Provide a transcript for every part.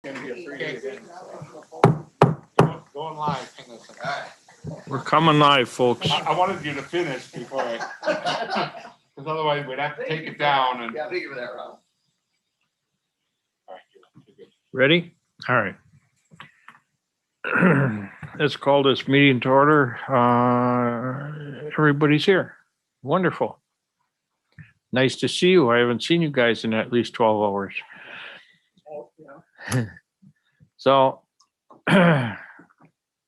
Going live. Hang on a second. We're coming live, folks. I wanted you to finish before I, because otherwise we'd have to take it down and. Yeah, thank you for that, Rob. All right, you're good. Ready? All right. Let's call this meeting to order. Everybody's here. Wonderful. Nice to see you. I haven't seen you guys in at least 12 hours. So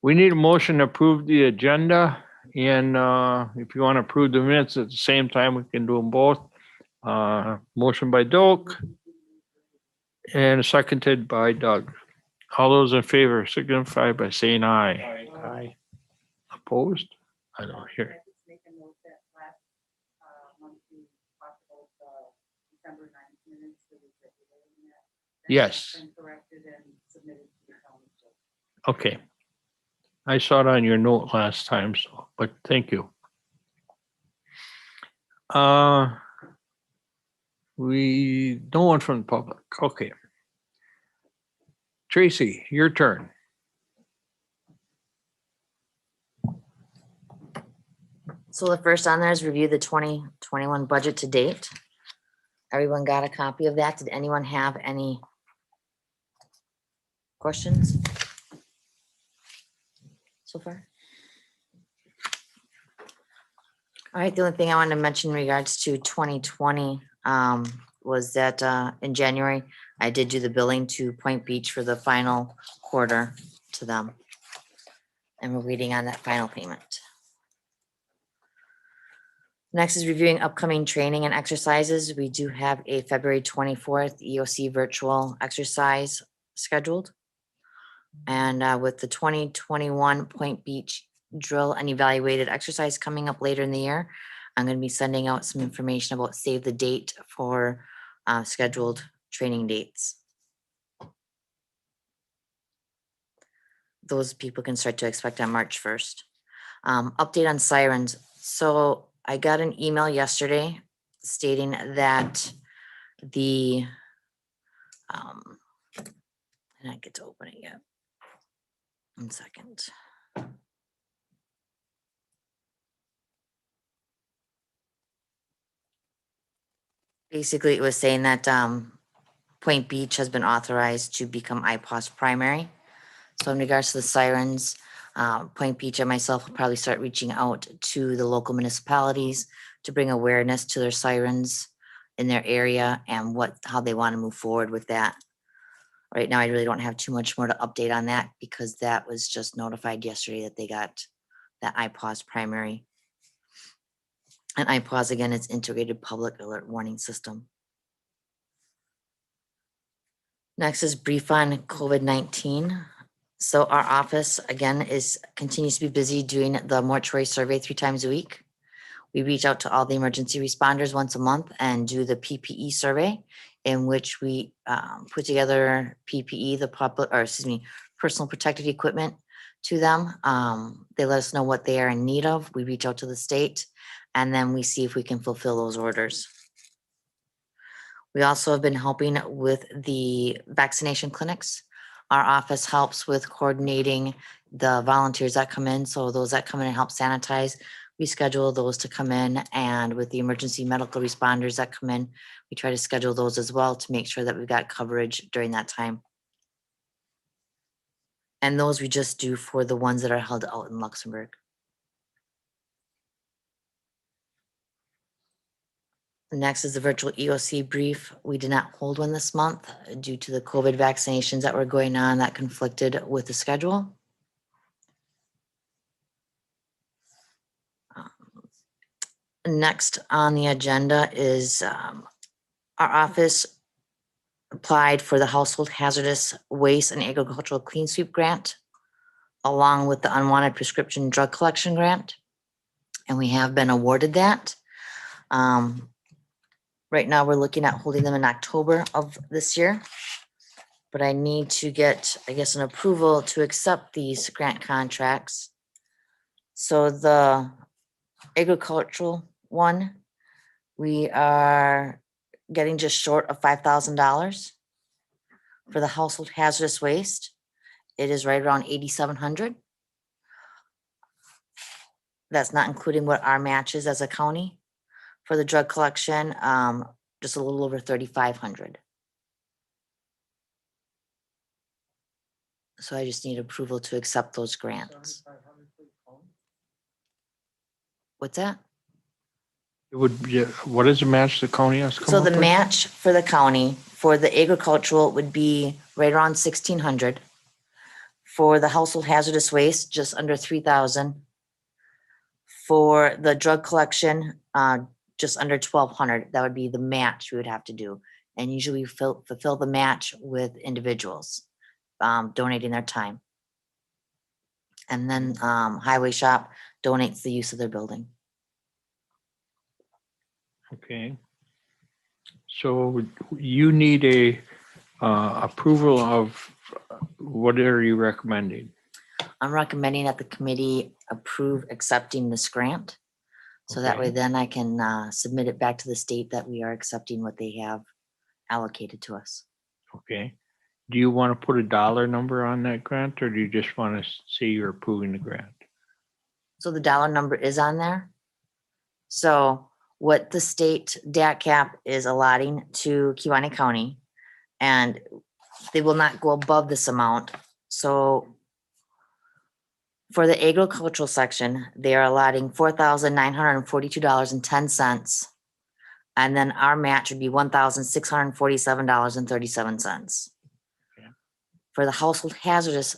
we need a motion to approve the agenda. And if you want to approve the minutes at the same time, we can do them both. Motion by Doak and seconded by Doug. All those in favor signify by saying aye. Aye. Opposed? I don't hear. Make a note that last month we talked about the December 9th minutes for the executive meeting. That Yes. has been corrected and submitted to the council. Okay. I saw it on your note last time, so, but thank you. No one from the public. Okay. Tracy, your turn. So the first on there is review the 2021 budget to date. Everyone got a copy of that. Did anyone have any questions so far? All right, the only thing I wanted to mention in regards to 2020 was that in January, I did do the billing to Point Beach for the final quarter to them. And we're waiting on that final payment. Next is reviewing upcoming training and exercises. We do have a February 24th EOC virtual exercise scheduled. And with the 2021 Point Beach drill and evaluated exercise coming up later in the year, I'm going to be sending out some information about save the date for scheduled training dates. Those people can start to expect on March 1st. Update on sirens. So I got an email yesterday stating that the, I didn't get to open it yet. 1 second. Basically, it was saying that Point Beach has been authorized to become IPOS primary. So in regards to the sirens, Point Beach and myself will probably start reaching out to the local municipalities to bring awareness to their sirens in their area and how they want to move forward with that. Right now, I really don't have too much more to update on that because that was just notified yesterday that they got that IPOS primary. And IPOS, again, it's Integrated Public Alert Warning System. Next is brief on COVID-19. So our office, again, continues to be busy doing the mortuary survey 3 times a week. We reach out to all the emergency responders once a month and do the PPE survey, in which we put together PPE, personal protective equipment to them. They let us know what they are in need of. We reach out to the state, and then we see if we can fulfill those orders. We also have been helping with the vaccination clinics. Our office helps with coordinating the volunteers that come in. So those that come in and help sanitize, we schedule those to come in. And with the emergency medical responders that come in, we try to schedule those as well to make sure that we've got coverage during that time. And those we just do for the ones that are held out in Luxembourg. Next is the virtual EOC brief. We did not hold one this month due to the COVID vaccinations that were going on that conflicted with the schedule. Next on the agenda is our office applied for the Household Hazardous Waste and Agricultural Clean Sweep Grant, along with the Unwanted Prescription Drug Collection Grant. And we have been awarded that. Right now, we're looking at holding them in October of this year. But I need to get, I guess, an approval to accept these grant contracts. So the agricultural one, we are getting just short of $5,000. For the household hazardous waste, it is right around 8,700. That's not including what our match is as a county. For the drug collection, just a little over 3,500. So I just need approval to accept those grants. What's that? It would be, what is the match the county has come So up the with? match for the county, for the agricultural would be right around 1,600. For the household hazardous waste, just under 3,000. For the drug collection, just under 1,200. That would be the match we would have to do. And usually we fulfill the match with individuals donating their time. And then Highway Shop donates the use of their building. Okay. So you need a approval of, what are you recommending? I'm recommending that the committee approve accepting this grant. So that way Okay. then I can submit it back to the state that we are accepting what they have allocated to us. Okay. Do you want to put a dollar number on that grant, or do you just want to say you're approving the grant? So the dollar number is on there. So what the state DAT cap is allotting to Kewaunee County, and they will not go above this amount. So for the agricultural section, they are allotting $4,942.10. And then our match would be $1,647.37. Okay. For the household hazardous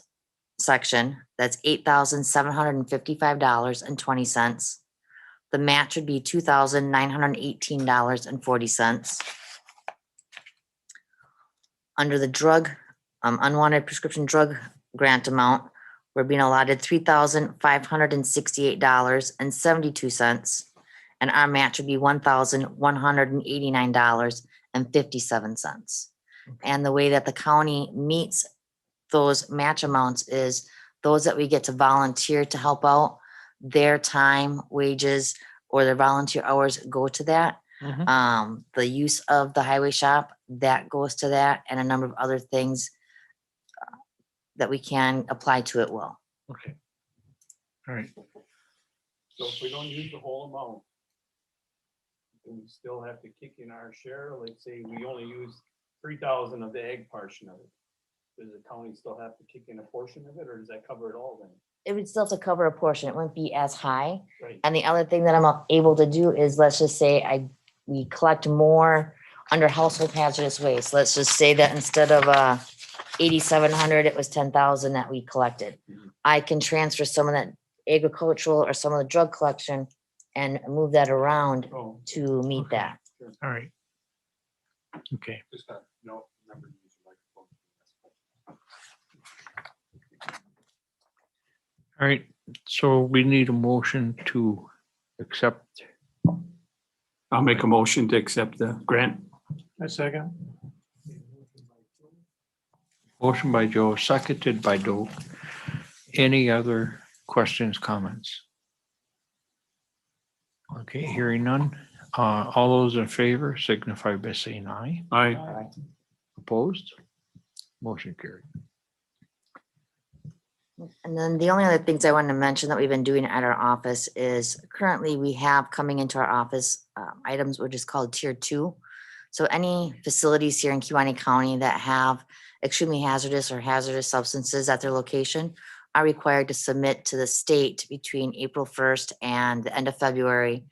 section, that's $8,755.20. The match would be $2,918.40. Under the drug, unwanted prescription drug grant amount, we're being allotted $3,568.72. And our match would be $1,189.57. And the way that the county meets those match amounts is those that we get to volunteer to help out, their time, wages, or their volunteer hours go to that. The use of the highway shop, that goes to that, and a number of other things that we can apply to it will. Okay. All right. So if we don't use the whole amount, then we still have to kick in our share. Let's say we only use 3,000 of the egg portion of it. Does the county still have to kick in a portion of it, or does that cover it all then? It would still have to cover a portion. It wouldn't be as high. Right. And the other thing that I'm able to do is, let's just say we collect more under household hazardous waste. Let's just say that instead of 8,700, it was 10,000 that we collected. I can transfer some of that agricultural or some of the drug collection and move that around Oh, to meet Okay. that. All right. Okay. Just no, remember to use your microphone. All right. So we need a motion to accept. I'll make a motion to accept the grant. A second. Motion by Joe, seconded by Doe. Any other questions, comments? Okay, hearing none. All those in favor signify by saying aye. Aye. Opposed? Motion carried. And then the only other things I wanted to mention that we've been doing at our office is currently we have coming into our office items which is called tier 2. So any facilities here in Kewaunee County that have extremely hazardous or hazardous substances at their location are required to submit to the state between April 1st and the end of February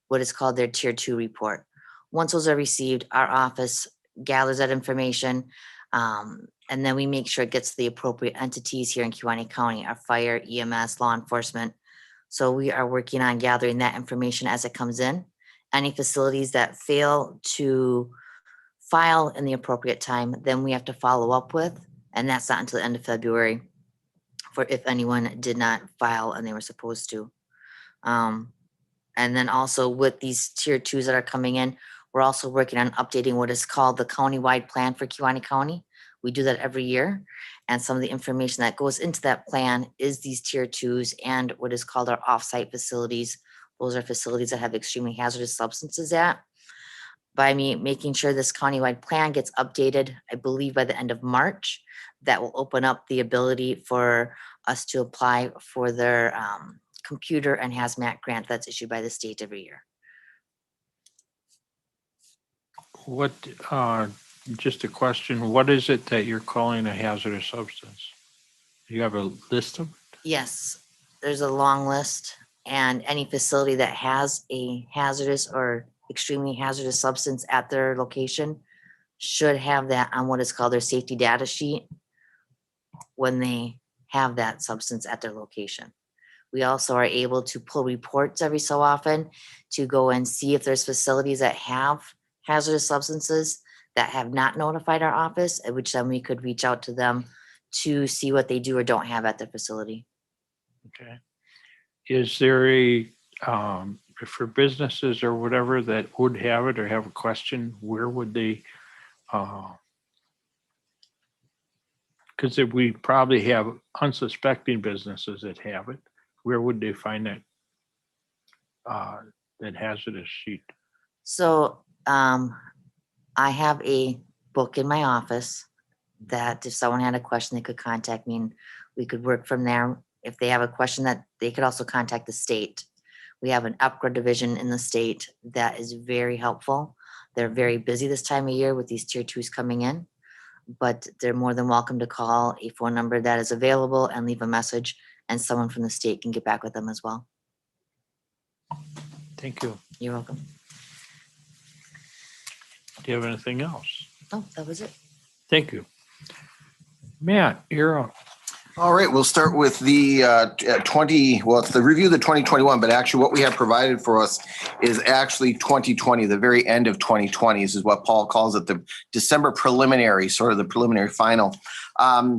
what is called their tier 2 report. Once those are received, our office gathers that information, and then we make sure it gets to the appropriate entities here in Kewaunee County, our fire, EMS, law enforcement. So we are working on gathering that information as it comes in. Any facilities that fail to file in the appropriate time, then we have to follow up with, and that's not until the end of February for if anyone did not file and they were supposed to. And then also with these tier 2s that are coming in, we're also working on updating what is called the county-wide plan for Kewaunee County. We do that every year. And some of the information that goes into that plan is these tier 2s and what is called our offsite facilities. Those are facilities that have extremely hazardous substances at. by me making sure this countywide plan gets updated, I believe by the end of March, that will open up the ability for us to apply for their computer and hazmat grant that's issued by the state every year. What, just a question, what is it that you're calling a hazardous substance? Do you have a list of? Yes, there's a long list, and any facility that has a hazardous or extremely hazardous substance at their location should have that on what is called their safety data sheet when they have that substance at their location. We also are able to pull reports every so often to go and see if there's facilities that have hazardous substances that have not notified our office, at which then we could reach out to them to see what they do or don't have at their facility. Okay. Is there a, for businesses or whatever that would have it or have a question, where would they, because if we probably have unsuspecting businesses that have it, where would they find that, that hazardous sheet? So I have a book in my office that if someone had a question, they could contact me and we could work from there. If they have a question, that they could also contact the state. We have an upgrade division in the state that is very helpful. They're very busy this time of year with these tier 2s coming in, but they're more than welcome to call a phone number that is available and leave a message, and someone from the state can get back with them as well. Thank you. You're welcome. Do you have anything else? Oh, that was it. Thank you. Matt, you're up. All right, we'll start with the it's the review of the 2021, but actually what we have provided for us is actually 2020, the very end of 2020. This is what Paul calls it, the December preliminary, sort of the preliminary final.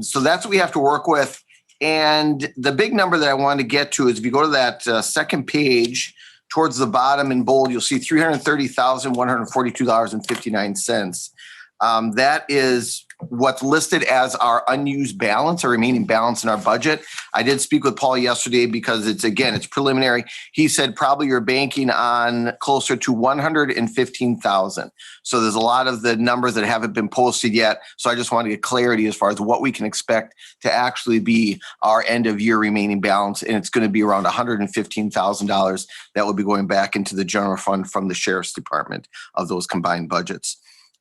So that's what we have to work with. And the big number that I wanted to get to is if you go to that second page, towards the bottom in bold, you'll see $330,142.59. That is what's listed as our unused balance, our remaining balance in our budget. I did speak with Paul yesterday because it's preliminary. He said probably you're banking on closer to 115,000. So there's a lot of the numbers that haven't been posted yet. So I just want to get clarity as far as what we can expect to actually be our end of year remaining balance. And it's going to be around $115,000 that will be going back into the general fund from the sheriff's department of those combined budgets.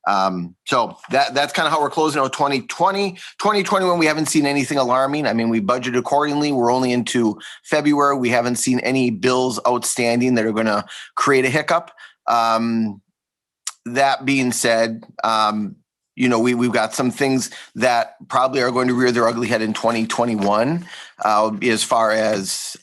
So that's kind of how we're closing out 2020. 2021, we haven't seen anything alarming. I mean, we budgeted accordingly. We're only into February. We haven't seen any bills outstanding that are going to create a hiccup. That being said, we've got some things that probably are going to rear their ugly head in 2021 as far as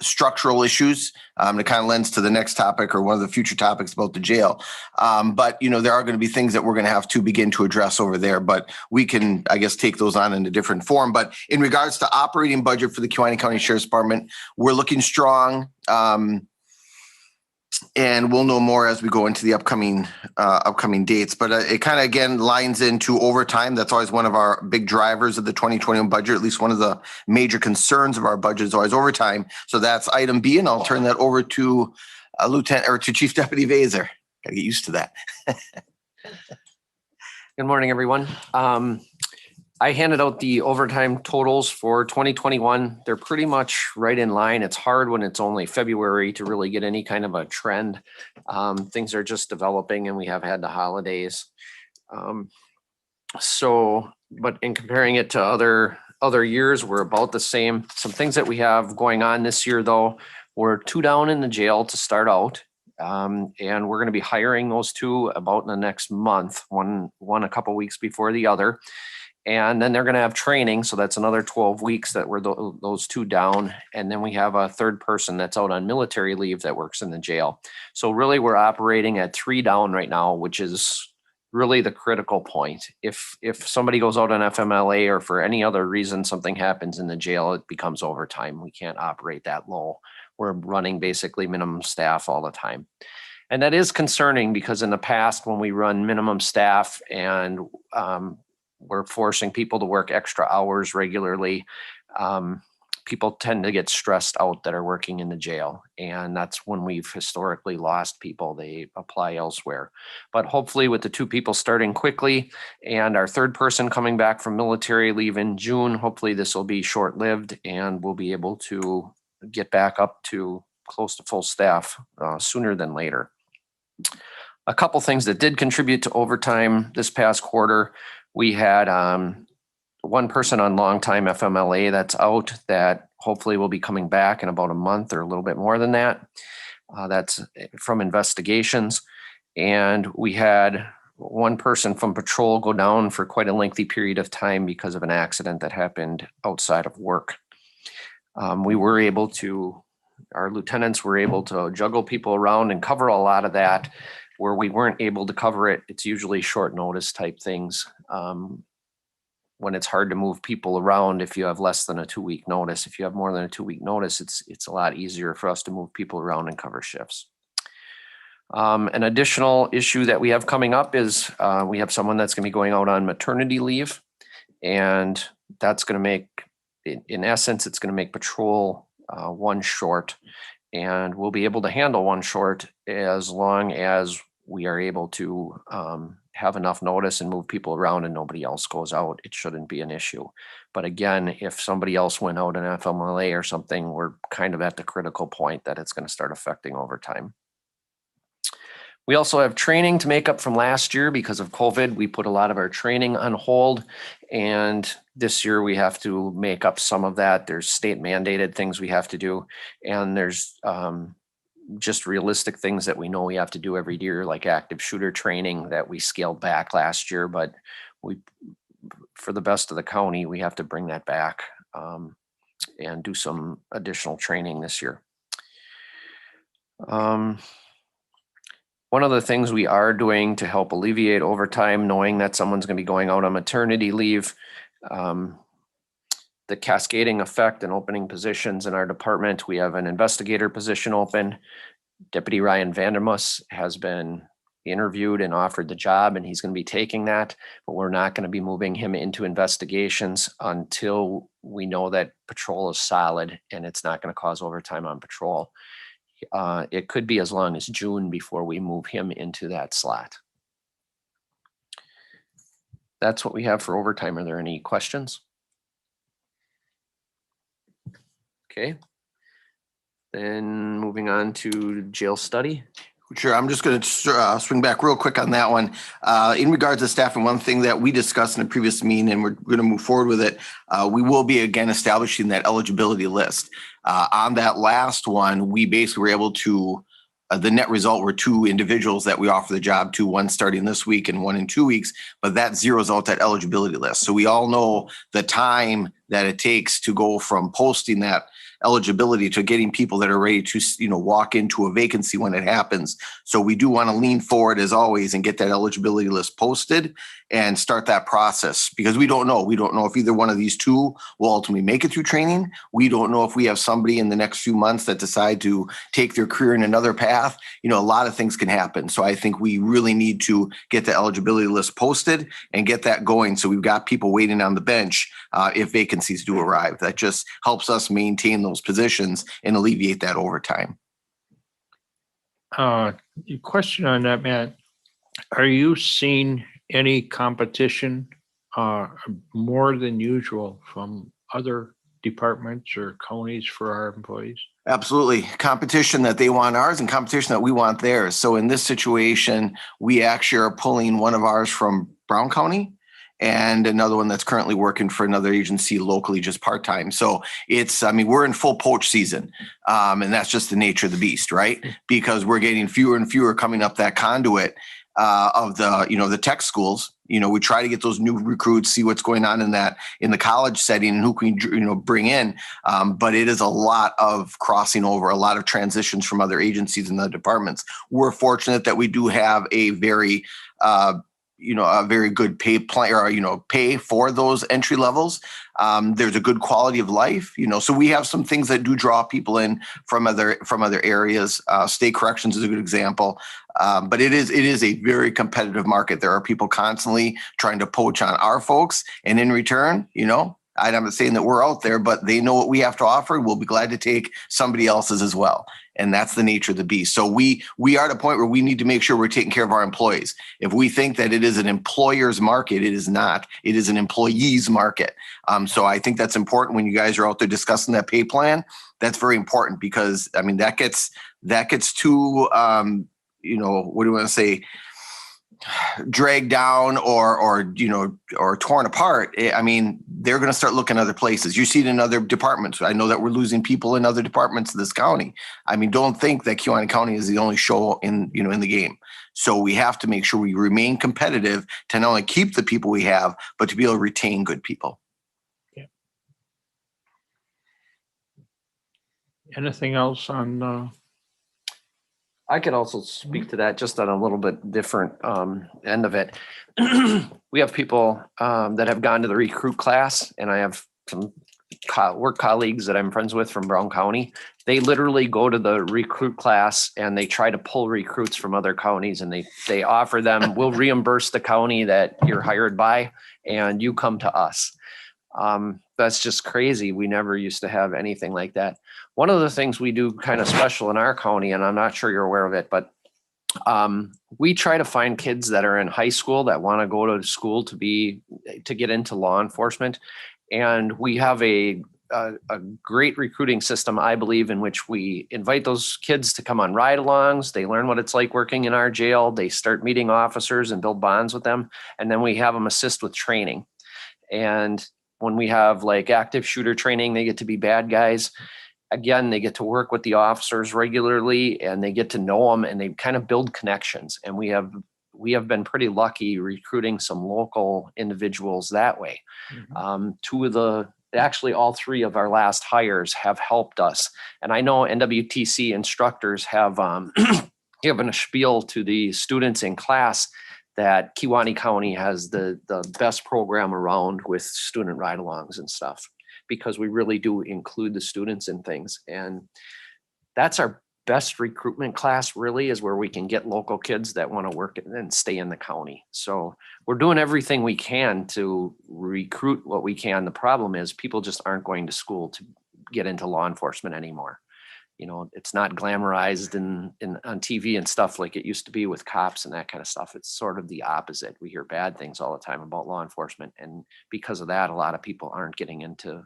structural issues. It kind of lends to the next topic or one of the future topics about the jail. But there are going to be things that we're going to have to begin to address over there, but we can, I guess, take those on in a different form. But in regards to operating budget for the Kewaunee County Sheriff's Department, we're looking strong. And we'll know more as we go into the upcoming dates. But it kind of, again, lines into overtime. That's always one of our big drivers of the 2021 budget. At least one of the major concerns of our budget is always overtime. So that's item B, and I'll turn that over to Chief Deputy Vaser. Got to get used to that. Good morning, everyone. I handed out the overtime totals for 2021. They're pretty much right in line. It's hard when it's only February to really get any kind of a trend. Things are just developing and we have had the holidays. But in comparing it to other years, we're about the same. Some things that we have going on this year, though, we're 2 down in the jail to start out. And we're going to be hiring those 2 about in the next month, one a couple weeks before the other. And then they're going to have training. So that's another 12 weeks that we're those 2 down. And then we have a third person that's out on military leave that works in the jail. So really we're operating at 3 down right now, which is really the critical point. If somebody goes out on FMLA or for any other reason, something happens in the jail, it becomes overtime. We can't operate that low. We're running basically minimum staff all the time. And that is concerning because in the past when we run minimum staff and we're forcing people to work extra hours regularly. people tend to get stressed out that are working in the jail. And that's when we've historically lost people. They apply elsewhere. But hopefully with the 2 people starting quickly and our 3rd person coming back from military leave in June, hopefully this will be short-lived and we'll be able to get back up to close to full staff sooner than later. A couple things that did contribute to overtime this past quarter. We had 1 person on long-time FMLA that's out that hopefully will be coming back in about a month or a little bit more than that. That's from investigations. And we had 1 person from patrol go down for quite a lengthy period of time because of an accident that happened outside of work. Our lieutenants were able to juggle people around and cover a lot of that. Where we weren't able to cover it, it's usually short notice type things. When it's hard to move people around, if you have less than a 2-week notice. If you have more than a 2-week notice, it's a lot easier for us to move people around and cover shifts. An additional issue that we have coming up is we have someone that's going to be going out on maternity leave, and that's going to make, in essence, it's going to make patrol 1 short, and we'll be able to handle 1 short as long as we are able to have enough notice and move people around and nobody else goes out. It shouldn't be an issue. But again, if somebody else went out in FMLA or something, we're kind of at the critical point that it's going to start affecting overtime. We also have training to make up from last year because of COVID. We put a lot of our training on hold, and this year we have to make up some of that. There's state mandated things we have to do, and there's just realistic things that we know we have to do every year, like active shooter training that we scaled back last year, but for the best of the county, we have to bring that back and do some additional training this year. One of the things we are doing to help alleviate overtime, knowing that someone's going to be going out on maternity leave, the cascading effect and opening positions in our department. We have an investigator position open. Deputy Ryan Vandermus has been interviewed and offered the job, and he's going to be taking that, but we're not going to be moving him into investigations until we know that patrol is solid and it's not going to cause overtime on patrol. It could be as long as June before we move him into that slot. That's what we have for overtime. Are there any questions? Okay. Then moving on to jail study. Sure. I'm just going to swing back real quick on that one. In regards to staffing, one thing that we discussed in a previous meeting, and we're going to move forward with it, we will be again establishing that eligibility list. On that last one, we basically were able to, the net result were 2 individuals that we offer the job to, one starting this week and one in 2 weeks, but that zeroes out that eligibility list. So we all know the time that it takes to go from posting that eligibility to getting people that are ready to, walk into a vacancy when it happens. So we do want to lean forward as always and get that eligibility list posted and start that process, because we don't know if either one of these 2 will ultimately make it through training. We don't know if we have somebody in the next few months that decide to take their career in another path. A lot of things can happen. So I think we really need to get the eligibility list posted and get that going. So we've got people waiting on the bench if vacancies do arrive. That just helps us maintain those positions and alleviate that overtime. Question on that, Matt. Are you seeing any competition more than usual from other departments or counties for our employees? Absolutely. Competition that they want ours and competition that we want theirs. So in this situation, we actually are pulling one of ours from Brown County and another one that's currently working for another agency locally, just part-time. So we're in full poach season. And that's just the nature of the beast, right? Because we're getting fewer and fewer coming up that conduit of the tech schools. We try to get those new recruits, see what's going on in the college setting and who can bring in. But it is a lot of crossing over, a lot of transitions from other agencies and other departments. We're fortunate that we do have a very good pay plan, or pay for those entry levels. There's a good quality of life, so we have some things that do draw people in from other areas. State corrections is a good example. But it is a very competitive market. There are people constantly trying to poach on our folks, and in return, I'm not saying that we're out there, but they know what we have to offer. We'll be glad to take somebody else's as well. And that's the nature of the beast. So we are at a point where we need to make sure we're taking care of our employees. If we think that it is an employer's market, it is not. It is an employee's market. So I think that's important when you guys are out there discussing that pay plan. That's very important because I mean that gets too what do you want to say? Dragged down or torn apart. I mean, they're going to start looking other places. You see it in other departments. I know that we're losing people in other departments of this county. I mean, don't think that Kewaunee County is the only show in the game. So we have to make sure we remain competitive to not only keep the people we have, but to be able to retain good people. Anything else on, I could also speak to that just on a little bit different end of it. We have people that have gone to the recruit class, and I have some work colleagues that I'm friends with from Brown County. They literally go to the recruit class and they try to pull recruits from other counties, and they offer them, we'll reimburse the county that you're hired by and you come to us. That's just crazy. We never used to have anything like that. One of the things we do kind of special in our county, and I'm not sure you're aware of it, but we try to find kids that are in high school that want to go to school to get into law enforcement. And we have a great recruiting system, I believe, in which we invite those kids to come on ride-alongs. They learn what it's like working in our jail. They start meeting officers and build bonds with them. And then we have them assist with training. And when we have like active shooter training, they get to be bad guys. Again, they get to work with the officers regularly and they get to know them and they kind of build connections. And we have been pretty lucky recruiting some local individuals that way. Actually all three of our last hires have helped us. And I know NWTC instructors have given a spiel to the students in class that Kewaunee County has the best program around with student ride-alongs and stuff, because we really do include the students in things. And that's our best recruitment class, really, is where we can get local kids that want to work and stay in the county. So we're doing everything we can to recruit what we can. The problem is people just aren't going to school to get into law enforcement anymore. You know, it's not glamorized on TV and stuff like it used to be with cops and that kind of stuff. It's sort of the opposite. We hear bad things all the time about law enforcement. And because of that, a lot of people aren't getting into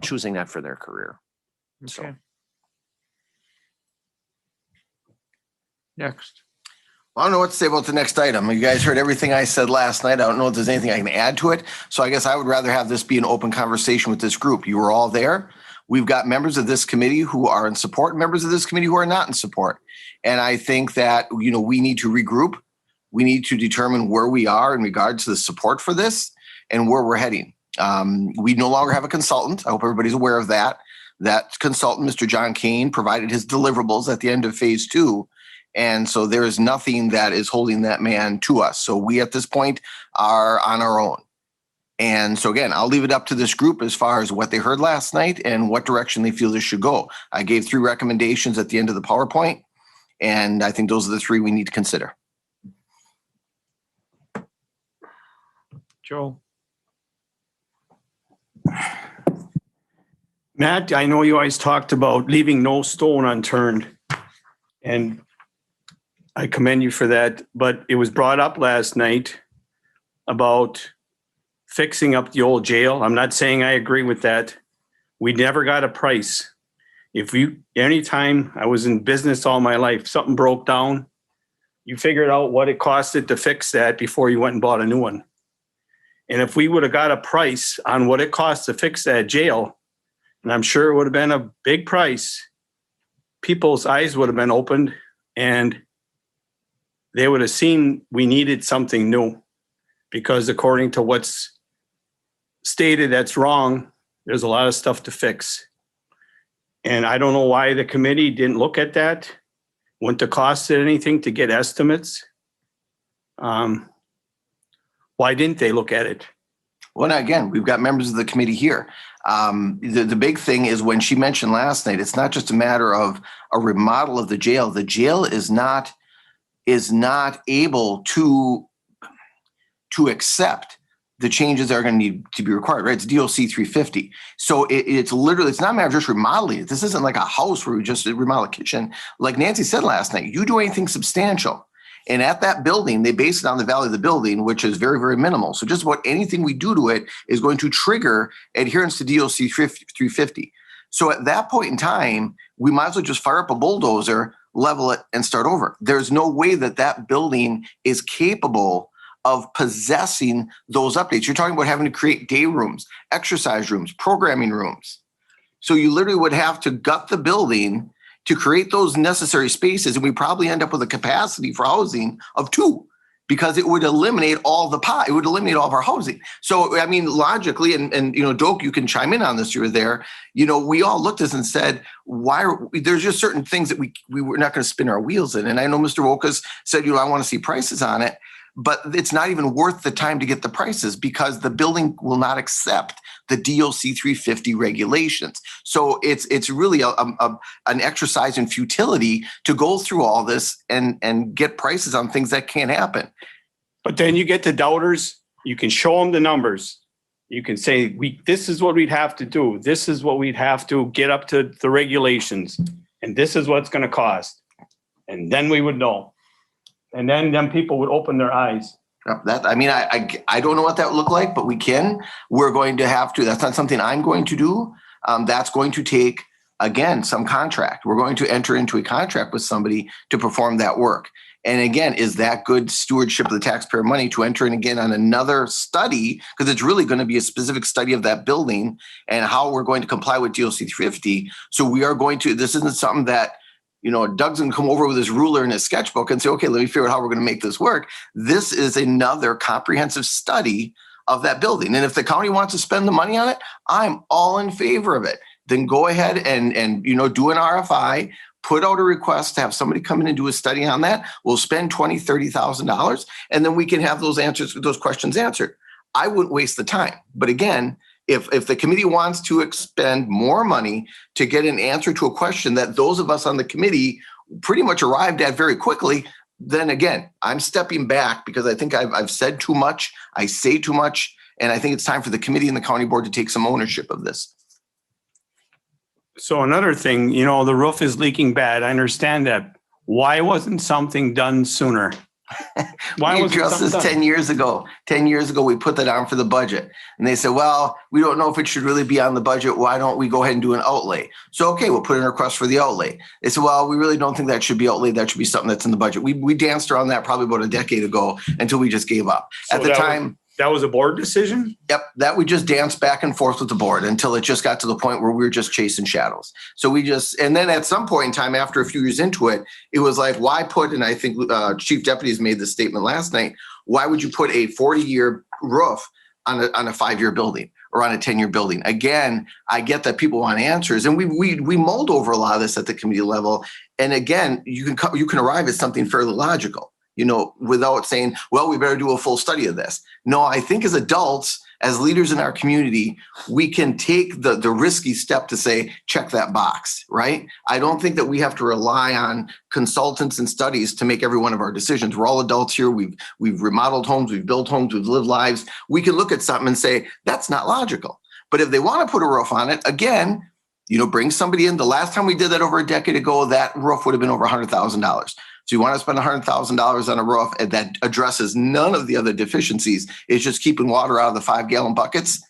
choosing that for their career. So. okay. Next. I don't know what to say about the next item. You guys heard everything I said last night. I don't know if there's anything I can add to it. So I guess I would rather have this be an open conversation with this group. You were all there. We've got members of this committee who are in support, members of this committee who are not in support. And I think that, we need to regroup. We need to determine where we are in regards to the support for this and where we're heading. We no longer have a consultant. I hope everybody's aware of that. That consultant, Mr. John Kane, provided his deliverables at the end of phase 2. And so there is nothing that is holding that man to us. So we at this point are on our own. And so again, I'll leave it up to this group as far as what they heard last night and what direction they feel this should go. I gave 3 recommendations at the end of the PowerPoint, and I think those are the 3 we need to consider. Joe. Matt, I know you always talked about leaving no stone unturned, and I commend you for that, but it was brought up last night about fixing up the old jail. I'm not saying I agree with that. We never got a price. Anytime I was in business all my life, something broke down, you figured out what it costed to fix that before you went and bought a new one. And if we would have got a price on what it costs to fix that jail, and I'm sure it would have been a big price, people's eyes would have been opened and they would have seen we needed something new, because according to what's stated that's wrong, there's a lot of stuff to fix. And I don't know why the committee didn't look at that. Wouldn't have costed anything to get estimates. Why didn't they look at it? Well, now again, we've got members of the committee here. The big thing is when she mentioned last night, it's not just a matter of a remodel of the jail. The jail is not able to accept the changes that are going to need to be required, right? It's DOC 350. So it's literally, it's not a matter of just remodeling it. This isn't like a house where we just remodel a kitchen. Like Nancy said last night, you do anything substantial. And at that building, they base it on the value of the building, which is very, very minimal. So just about anything we do to it is going to trigger adherence to DOC 350. So at that point in time, we might as well just fire up a bulldozer, level it, and start over. There's no way that that building is capable of possessing those updates. You're talking about having to create day rooms, exercise rooms, programming rooms. So you literally would have to gut the building to create those necessary spaces. And we probably end up with a capacity for housing of 2 because it would eliminate all the it would eliminate all of our housing. So, I mean, logically, and you know, Doak, you can chime in on this, you were there, you know, we all looked at this and said, there's just certain things that we were not going to spin our wheels in. And I know Mr. Wokas said, you know, I want to see prices on it, but it's not even worth the time to get the prices because the building will not accept the DOC 350 regulations. So it's really an exercise in futility to go through all this and get prices on things that can't happen. But then you get the doubters, you can show them the numbers. You can say, this is what we'd have to do. This is what we'd have to get up to the regulations. And this is what it's going to cost. And then we would know. And then people would open their eyes. That, I mean, I don't know what that would look like, but we're going to have to, that's not something I'm going to do. That's going to take, again, some contract. We're going to enter into a contract with somebody to perform that work. And again, is that good stewardship of the taxpayer money to enter in again on another study? Because it's really going to be a specific study of that building and how we're going to comply with DOC 350. So we are going to, this isn't something that, you know, Doug's going to come over with his ruler and his sketchbook and say, okay, let me figure out how we're going to make this work. This is another comprehensive study of that building. And if the county wants to spend the money on it, I'm all in favor of it. Then go ahead and you know, do an RFI, put out a request to have somebody come in and do a study on that. We'll spend $20,000, $30,000, and then we can have those questions answered. I wouldn't waste the time. But again, if the committee wants to expend more money to get an answer to a question that those of us on the committee pretty much arrived at very quickly, then again, I'm stepping back because I think I've said too much. I say too much. And I think it's time for the committee and the county board to take some ownership of this. So another thing, you know, the roof is leaking bad. I understand that. Why wasn't something done sooner? We addressed this 10 years ago. 10 years ago, we put that on for the budget. And they said, well, we don't know if it should really be on the budget. Why don't we go ahead and do an outlay? So, okay, we'll put in a request for the outlay. They said, well, we really don't think that should be outlay. That should be something that's in the budget. We danced around that probably about a decade ago until we just gave up. So at the time, that was a board decision? Yep, that we just danced back and forth with the board until it just got to the point where we were just chasing shadows. So and then at some point in time, after a few years into it, it was like, why put, and I think Chief Deputies made this statement last night, why would you put a 40-year roof on a 5-year building or on a 10-year building? Again, I get that people want answers, and we mulled over a lot of this at the committee level. And again, you can arrive at something fairly logical, you know, without saying, well, we better do a full study of this. No, I think as adults, as leaders in our community, we can take the risky step to say, check that box, right? I don't think that we have to rely on consultants and studies to make every one of our decisions. We're all adults here. We've remodeled homes, we've built homes, we've lived lives. We can look at something and say, that's not logical. But if they want to put a roof on it, again, you know, bring somebody in. The last time we did that over a decade ago, that roof would have been over $100,000. So you want to spend $100,000 on a roof that addresses none of the other deficiencies. It's just keeping water out of the 5-gallon buckets.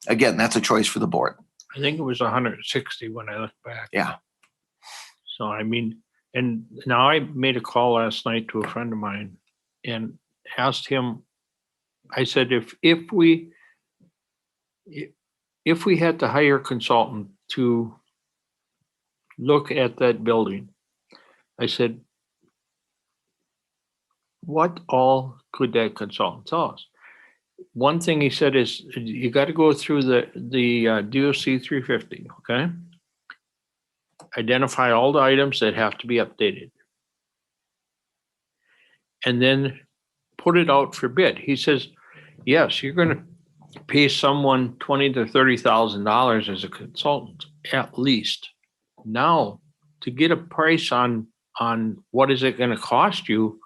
Again, that's a choice for the board. I think it was 160 when I look back. Yeah. So, I mean, and now I made a call last night to a friend of mine and asked him, I said, if we had to hire a consultant to look at that building, I said, what all could that consultant tell us? One thing he said is you got to go through the DOC 350, okay? Identify all the items that have to be updated. And then put it out for bid. He says, yes, you're going to pay someone $20,000 to $30,000 as a consultant, at least. Now, to get a price on what is it going to cost you,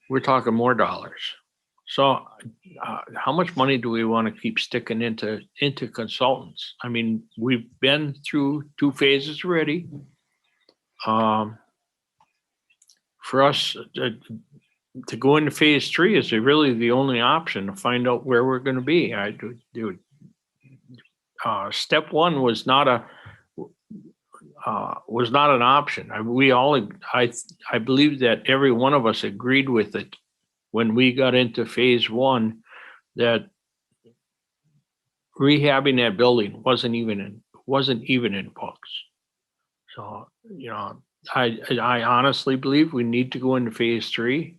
we're talking more dollars. So how much money do we want to keep sticking into consultants? I mean, we've been through 2 phases already. For us to go into phase 3 is really the only option to find out where we're going to be. Step 1 was not an option. I believe that every one of us agreed with it when we got into phase 1, that rehabbing that building wasn't even in books. So, I honestly believe we need to go into phase 3.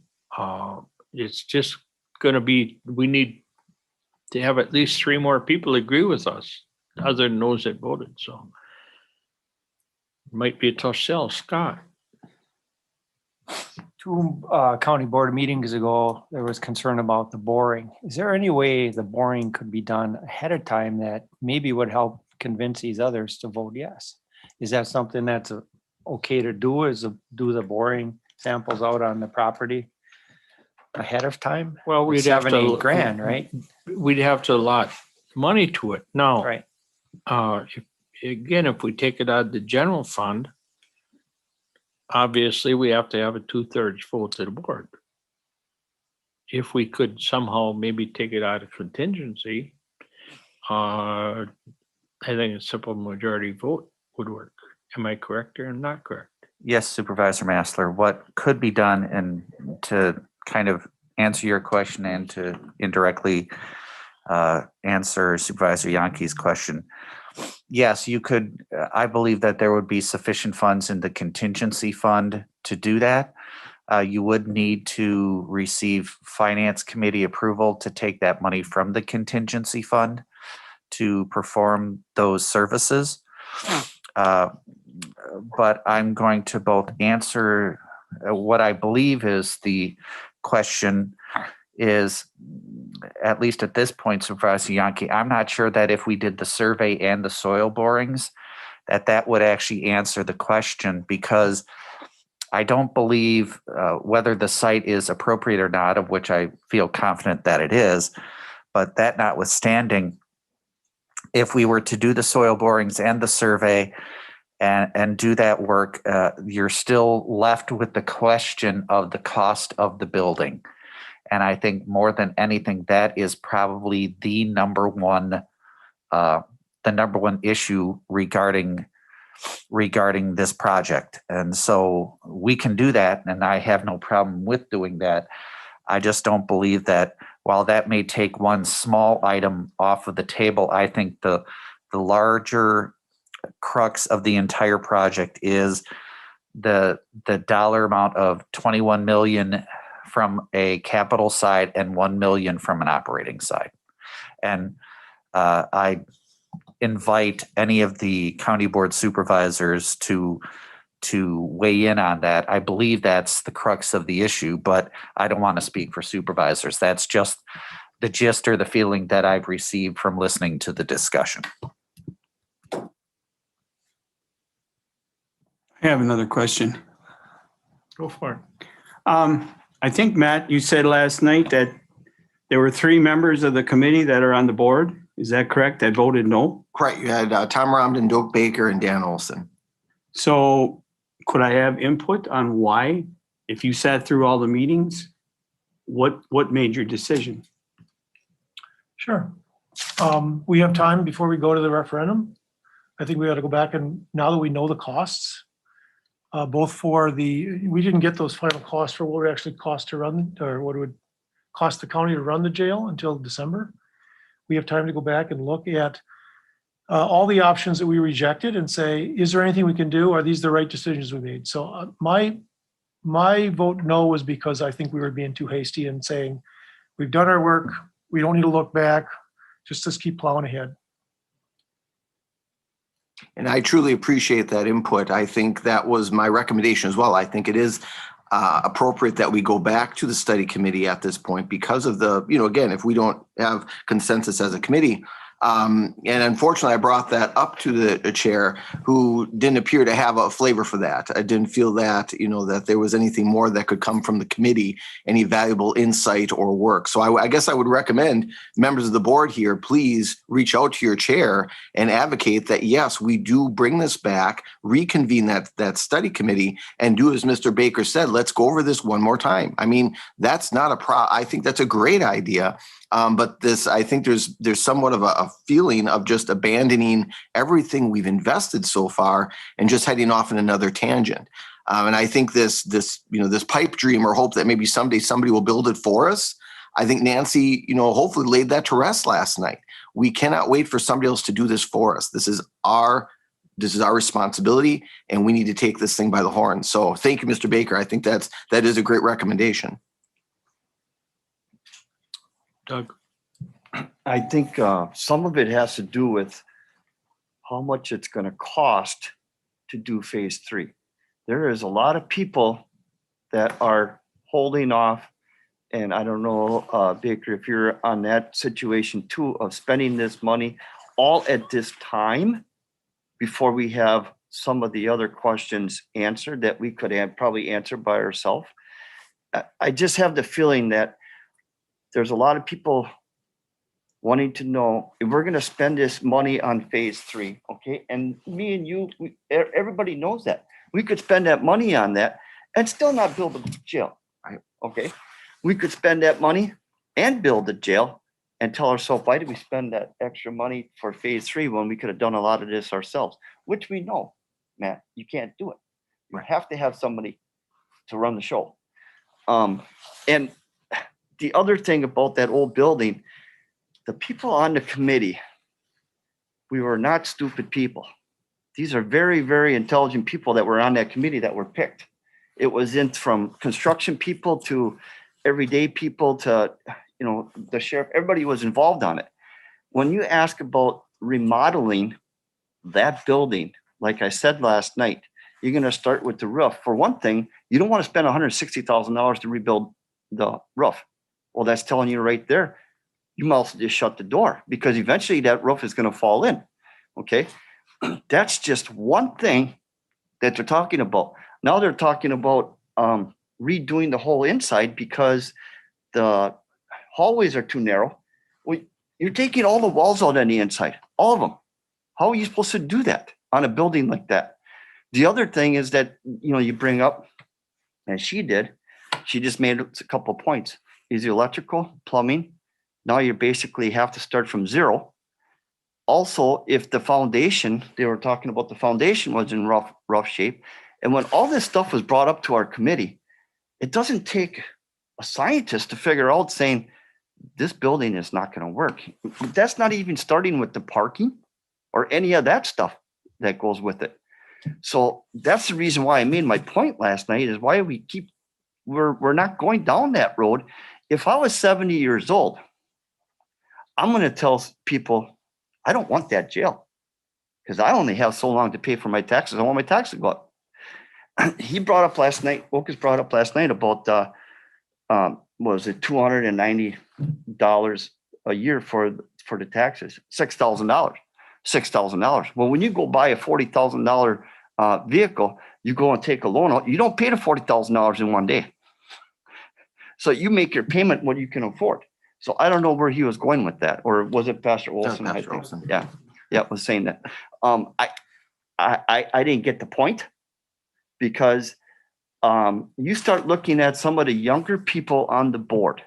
It's just gonna be, we need to have at least 3 more people agree with us, other than those that voted, so. It might be a tough sell. Scott? 2 county board meetings ago, there was concern about the boring. Is there any way the boring could be done ahead of time that maybe would help convince these others to vote yes? Is that something that's okay to do, is do the boring samples out on the property ahead of time? Well, we'd have to. 7-8 grand, right? We'd have to allot money to it. Now, Right. if we take it out of the general fund, obviously we have to have a 2/3 vote to the board. If we could somehow maybe take it out of contingency, I think a simple majority vote would work. Am I correct or not correct? Yes, Supervisor Massler, what could be done, and to kind of answer your question and to indirectly answer Supervisor Yankee's question. Yes, you could, I believe that there would be sufficient funds in the contingency fund to do that. You would need to receive Finance Committee approval to take that money from the contingency fund to perform those services. But I'm going to both answer what I believe is the question is, at least at this point, Supervisor Yankee, I'm not sure that if we did the survey and the soil borings, that would actually answer the question, because I don't believe whether the site is appropriate or not, of which I feel confident that it is, but that notwithstanding, if we were to do the soil borings and the survey and do that work, you're still left with the question of the cost of the building. And I think more than anything, that is probably the number one issue regarding this project. And so we can do that, and I have no problem with doing that. I just don't believe that while that may take one small item off of the table, I think the larger crux of the entire project is the dollar amount of 21 million from a capital side and 1 million from an operating side. And I invite any of the county board supervisors to weigh in on that. I believe that's the crux of the issue, but I don't want to speak for supervisors. That's just the gist or the feeling that I've received from listening to the discussion. I have another question. Go for it. I think, Matt, you said last night that there were 3 members of the committee that are on the board. Is that correct? That voted no? Correct. You had Tom Romden, Doak Baker, and Dan Olson. So could I have input on why, if you sat through all the meetings, what made your decision? Sure. We have time before we go to the referendum. I think we ought to go back, and now that we know the costs, both for we didn't get those final costs for what it actually cost to run, or what it would cost the county to run the jail until December. We have time to go back and look at all the options that we rejected and say, is there anything we can do? Are these the right decisions we made? So my vote no was because I think we were being too hasty and saying, we've done our work. We don't need to look back. Just let's keep plowing ahead. And I truly appreciate that input. I think that was my recommendation as well. I think it is appropriate that we go back to the study committee at this point because of the, again, if we don't have consensus as a committee, And unfortunately, I brought that up to the chair, who didn't appear to have a flavor for that. I didn't feel that, that there was anything more that could come from the committee, any valuable insight or work. So I guess I would recommend members of the board here, please reach out to your chair and advocate that, yes, we do bring this back, reconvene that study committee, and do as Mr. Baker said, let's go over this one more time. I mean, that's not I think that's a great idea. But I think there's somewhat of a feeling of just abandoning everything we've invested so far and just heading off in another tangent. And I think this pipe dream or hope that maybe someday somebody will build it for us. I think Nancy, hopefully laid that to rest last night. We cannot wait for somebody else to do this for us. This is our responsibility, and we need to take this thing by the horn. So thank you, Mr. Baker. I think that is a great recommendation. Doug? I think some of it has to do with how much it's going to cost to do phase 3. There is a lot of people that are holding off. And I don't know, Baker, if you're on that situation too, of spending this money all at this time before we have some of the other questions answered that we could probably answer by ourselves. I just have the feeling that there's a lot of people wanting to know if we're going to spend this money on phase 3. Okay. And me and you, everybody knows that we could spend that money on that and still not build a jail. Right? Okay. We could spend that money and build a jail and tell ourselves, why did we spend that extra money for phase 3 when we could have done a lot of this ourselves, which we know, Matt, you can't do it. You have to have somebody to run the show. And the other thing about that old building, the people on the committee, we were not stupid people. These are very, very intelligent people that were on that committee that were picked. It was from construction people to everyday people to, the sheriff, everybody was involved on it. When you ask about remodeling that building, like I said last night, you're going to start with the roof. For one thing, you don't want to spend $160,000 to rebuild the roof. Well, that's telling you right there, you might also just shut the door because eventually that roof is going to fall in. Okay. That's just one thing that they're talking about. Now they're talking about redoing the whole inside because the hallways are too narrow. Well, you're taking all the walls out on the inside, all of them. How are you supposed to do that on a building like that? The other thing is that, you bring up, and she did, she just made a couple of points. Is the electrical, plumbing, now you basically have to start from zero. Also, if the foundation, they were talking about the foundation was in rough shape. And when all this stuff was brought up to our committee, it doesn't take a scientist to figure out saying this building is not going to work. That's not even starting with the parking or any of that stuff that goes with it. So that's the reason why I made my point last night is why we're not going down that road. If I was 70 years old, I'm going to tell people, I don't want that jail because I only have so long to pay for my taxes. I want my taxes to go up. He brought up last night, Lucas brought up last night about, was it $290 a year for the taxes, $6,000. Well, when you go buy a $40,000 vehicle, you go and take a loan out, you don't pay the $40,000 in one day. So you make your payment what you can afford. So I don't know where he was going with that, or was it Pastor Olson? Pastor Olson. Yeah, was saying that. I didn't get the point because you start looking at some of the younger people on the board,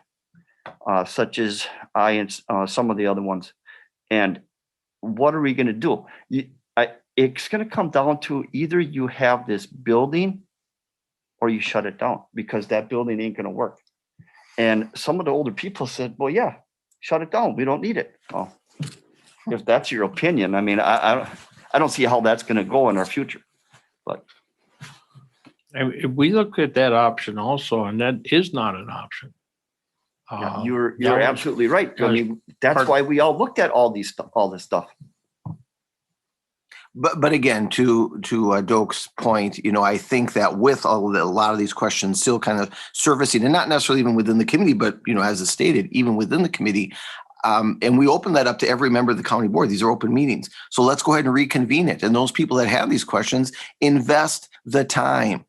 such as I and some of the other ones, and what are we going to do? It's going to come down to either you have this building or you shut it down because that building ain't going to work. And some of the older people said, well, yeah, shut it down. We don't need it. Well, if that's your opinion, I mean, I don't see how that's going to go in our future. But If we look at that option also, and that is not an option. you're absolutely right. I mean, that's why we all looked at all this stuff. But again, to Doak's point, I think that with a lot of these questions still kind of surfacing, and not necessarily even within the committee, but as is stated, even within the committee, And we open that up to every member of the county board. These are open meetings. So let's go ahead and reconvene it. And those people that have these questions, invest the time.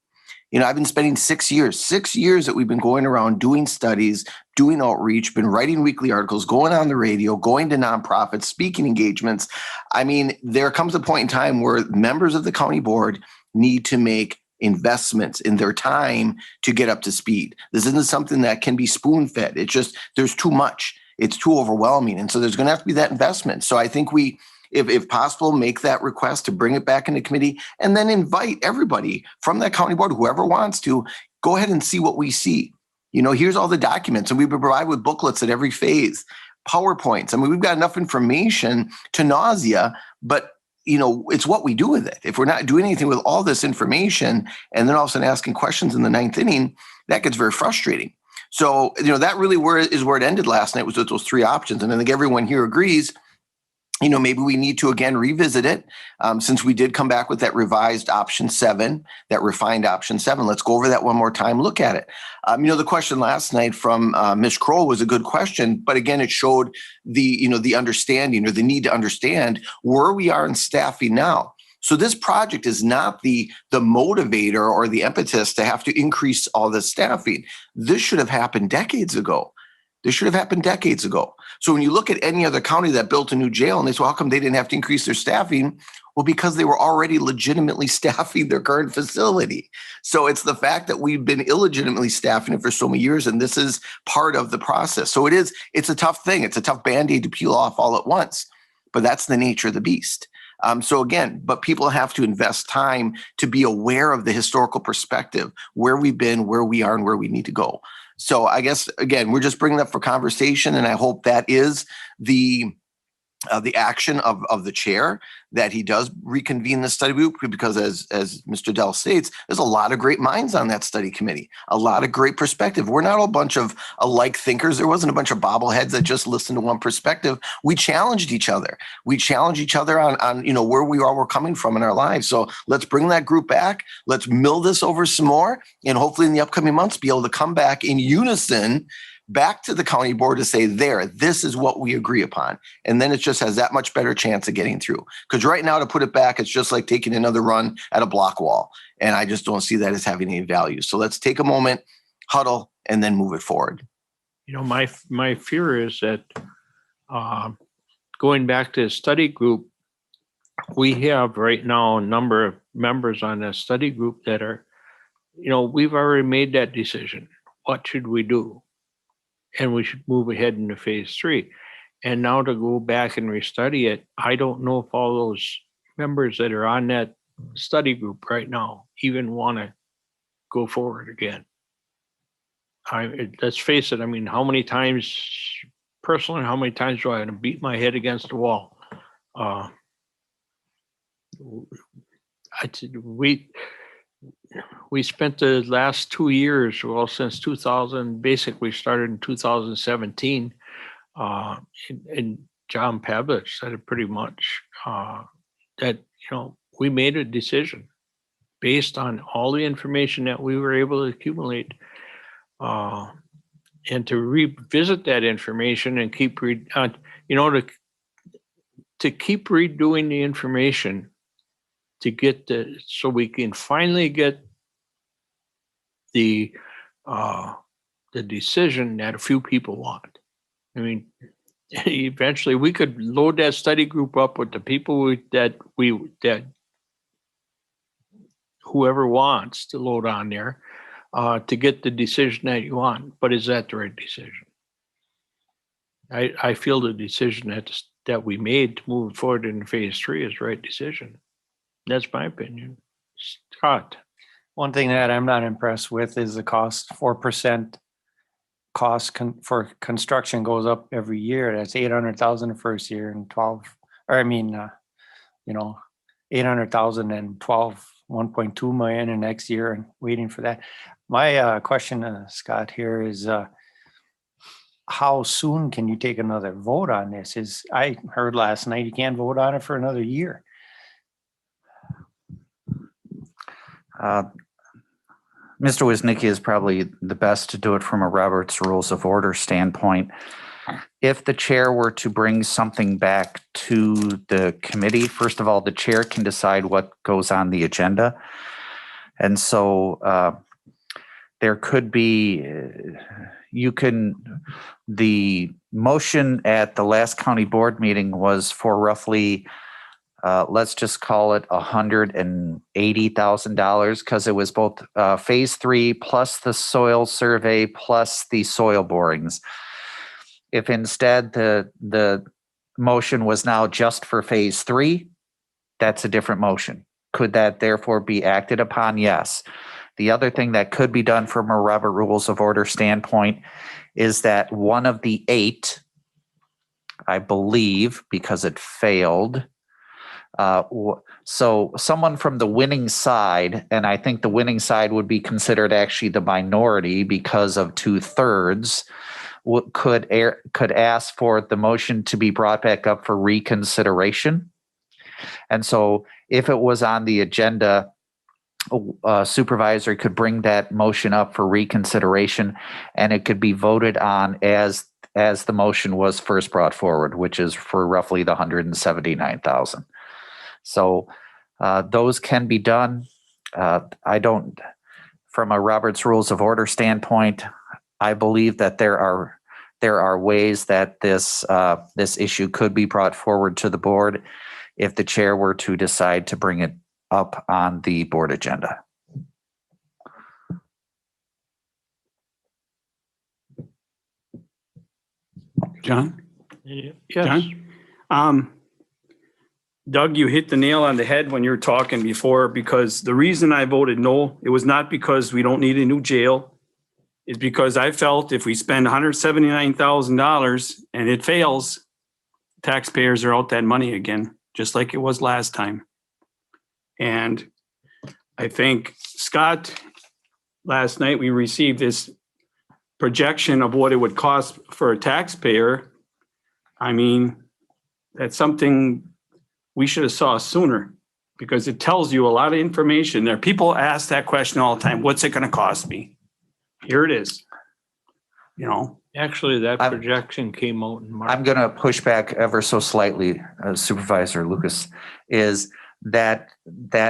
You know, I've been spending 6 years that we've been going around doing studies, doing outreach, been writing weekly articles, going on the radio, going to nonprofits, speaking engagements. I mean, there comes a point in time where members of the county board need to make investments in their time to get up to speed. This isn't something that can be spoon fed. It's just, there's too much. It's too overwhelming. And so there's going to have to be that investment. So I think we, if possible, make that request to bring it back into committee and then invite everybody from that county board, whoever wants to, go ahead and see what we see. You know, here's all the documents, and we provide with booklets at every phase, PowerPoints. I mean, we've got enough information to nausea, but you know, it's what we do with it. If we're not doing anything with all this information and then all of a sudden asking questions in the ninth inning, that gets very frustrating. So, you know, that really is where it ended last night, was with those three options. And I think everyone here agrees, you know, maybe we need to again revisit it, since we did come back with that revised option 7, that refined option 7. Let's go over that one more time, look at it. You know, the question last night from Ms. Kroll was a good question, but again, it showed the, you know, the understanding or the need to understand where we are in staffing now. So this project is not the motivator or the impetus to have to increase all the staffing. This should have happened decades ago. So when you look at any other county that built a new jail and they say, well, how come they didn't have to increase their staffing? Well, because they were already legitimately staffing their current facility. So it's the fact that we've been illegitimately staffing it for so many years, and this is part of the process. So it's a tough thing. It's a tough Band-Aid to peel off all at once, but that's the nature of the beast. So again, but people have to invest time to be aware of the historical perspective, where we've been, where we are, and where we need to go. So I guess, again, we're just bringing that for conversation, and I hope that is the action of the chair, that he does reconvene the study group, because as Mr. Dell states, there's a lot of great minds on that study committee, a lot of great perspective. We're not a bunch of alike thinkers. There wasn't a bunch of bobbleheads that just listened to one perspective. We challenged each other. On you know, where we're coming from in our lives. So let's bring that group back. Let's mill this over some more, and hopefully in the upcoming months be able to come back in unison back to the county board to say, this is what we agree upon. And then it just has that much better chance of getting through. Because right now, to put it back, it's just like taking another run at a block wall. And I just don't see that as having any value. So let's take a moment, huddle, and then move it forward. You know, my fear is that going back to the study group, we have right now a number of members on that study group that are, you know, we've already made that decision. What should we do? And we should move ahead into phase 3. And now to go back and restudy it, I don't know if all those members that are on that study group right now even want to go forward again. Let's face it, I mean, how many times do I have to beat my head against the wall? We spent the last 2 years, well, since 2000, basically started in 2017, and John Pavlich said it pretty much, that, you know, we made a decision based on all the information that we were able to accumulate, and to revisit that information and keep, to keep redoing the information to get so we can finally get the decision that a few people want. I mean, eventually we could load that study group up with the people that whoever wants to load on there, to get the decision that you want. But is that the right decision? I feel the decision that we made to move forward in phase 3 is the right decision. That's my opinion. Scott. One thing that I'm not impressed with is the cost. 4% cost for construction goes up every year. That's $800,000 the first year and 800,000 and 1.2 million in next year, and waiting for that. My question, Scott, here is, how soon can you take another vote on this? I heard last night you can't vote on it for another year. Mr. Wisnicki is probably the best to do it from a Robert's Rules of Order standpoint. if the chair were to bring something back to the committee, first of all, the chair can decide what goes on the agenda. And so there could be, the motion at the last county board meeting was for roughly, let's just call it $180,000 because it was both phase 3 plus the soil survey plus the soil borings. If instead the motion was now just for phase 3, that's a different motion. Could that therefore be acted upon? Yes. The other thing that could be done from a Robert Rules of Order standpoint is that one of the 8, I believe, because it failed, so someone from the winning side, and I think the winning side would be considered actually the minority because of 2/3, could ask for the motion to be brought back up for reconsideration. And so if it was on the agenda, a supervisor could bring that motion up for reconsideration and it could be voted on as the motion was first brought forward, which is for roughly the $179,000. So those can be done. From a Robert's Rules of Order standpoint, I believe that there are ways that this issue could be brought forward to the board if the chair were to decide to bring it up on the board agenda. John? Yes. John? Doug, you hit the nail on the head when you were talking before, because the reason I voted no, it was not because we don't need a new jail. It's because I felt if we spend $179,000 and it fails, taxpayers are out that money again, just like it was last time. And I think, Scott, last night we received this projection of what it would cost for a taxpayer. I mean, that's something we should have saw sooner, because it tells you a lot of information there. People ask that question all the time. What's it going to cost me? Here it is. You know, Actually, that projection came out in March. I'm going to push back ever so slightly, Supervisor Lucas, is that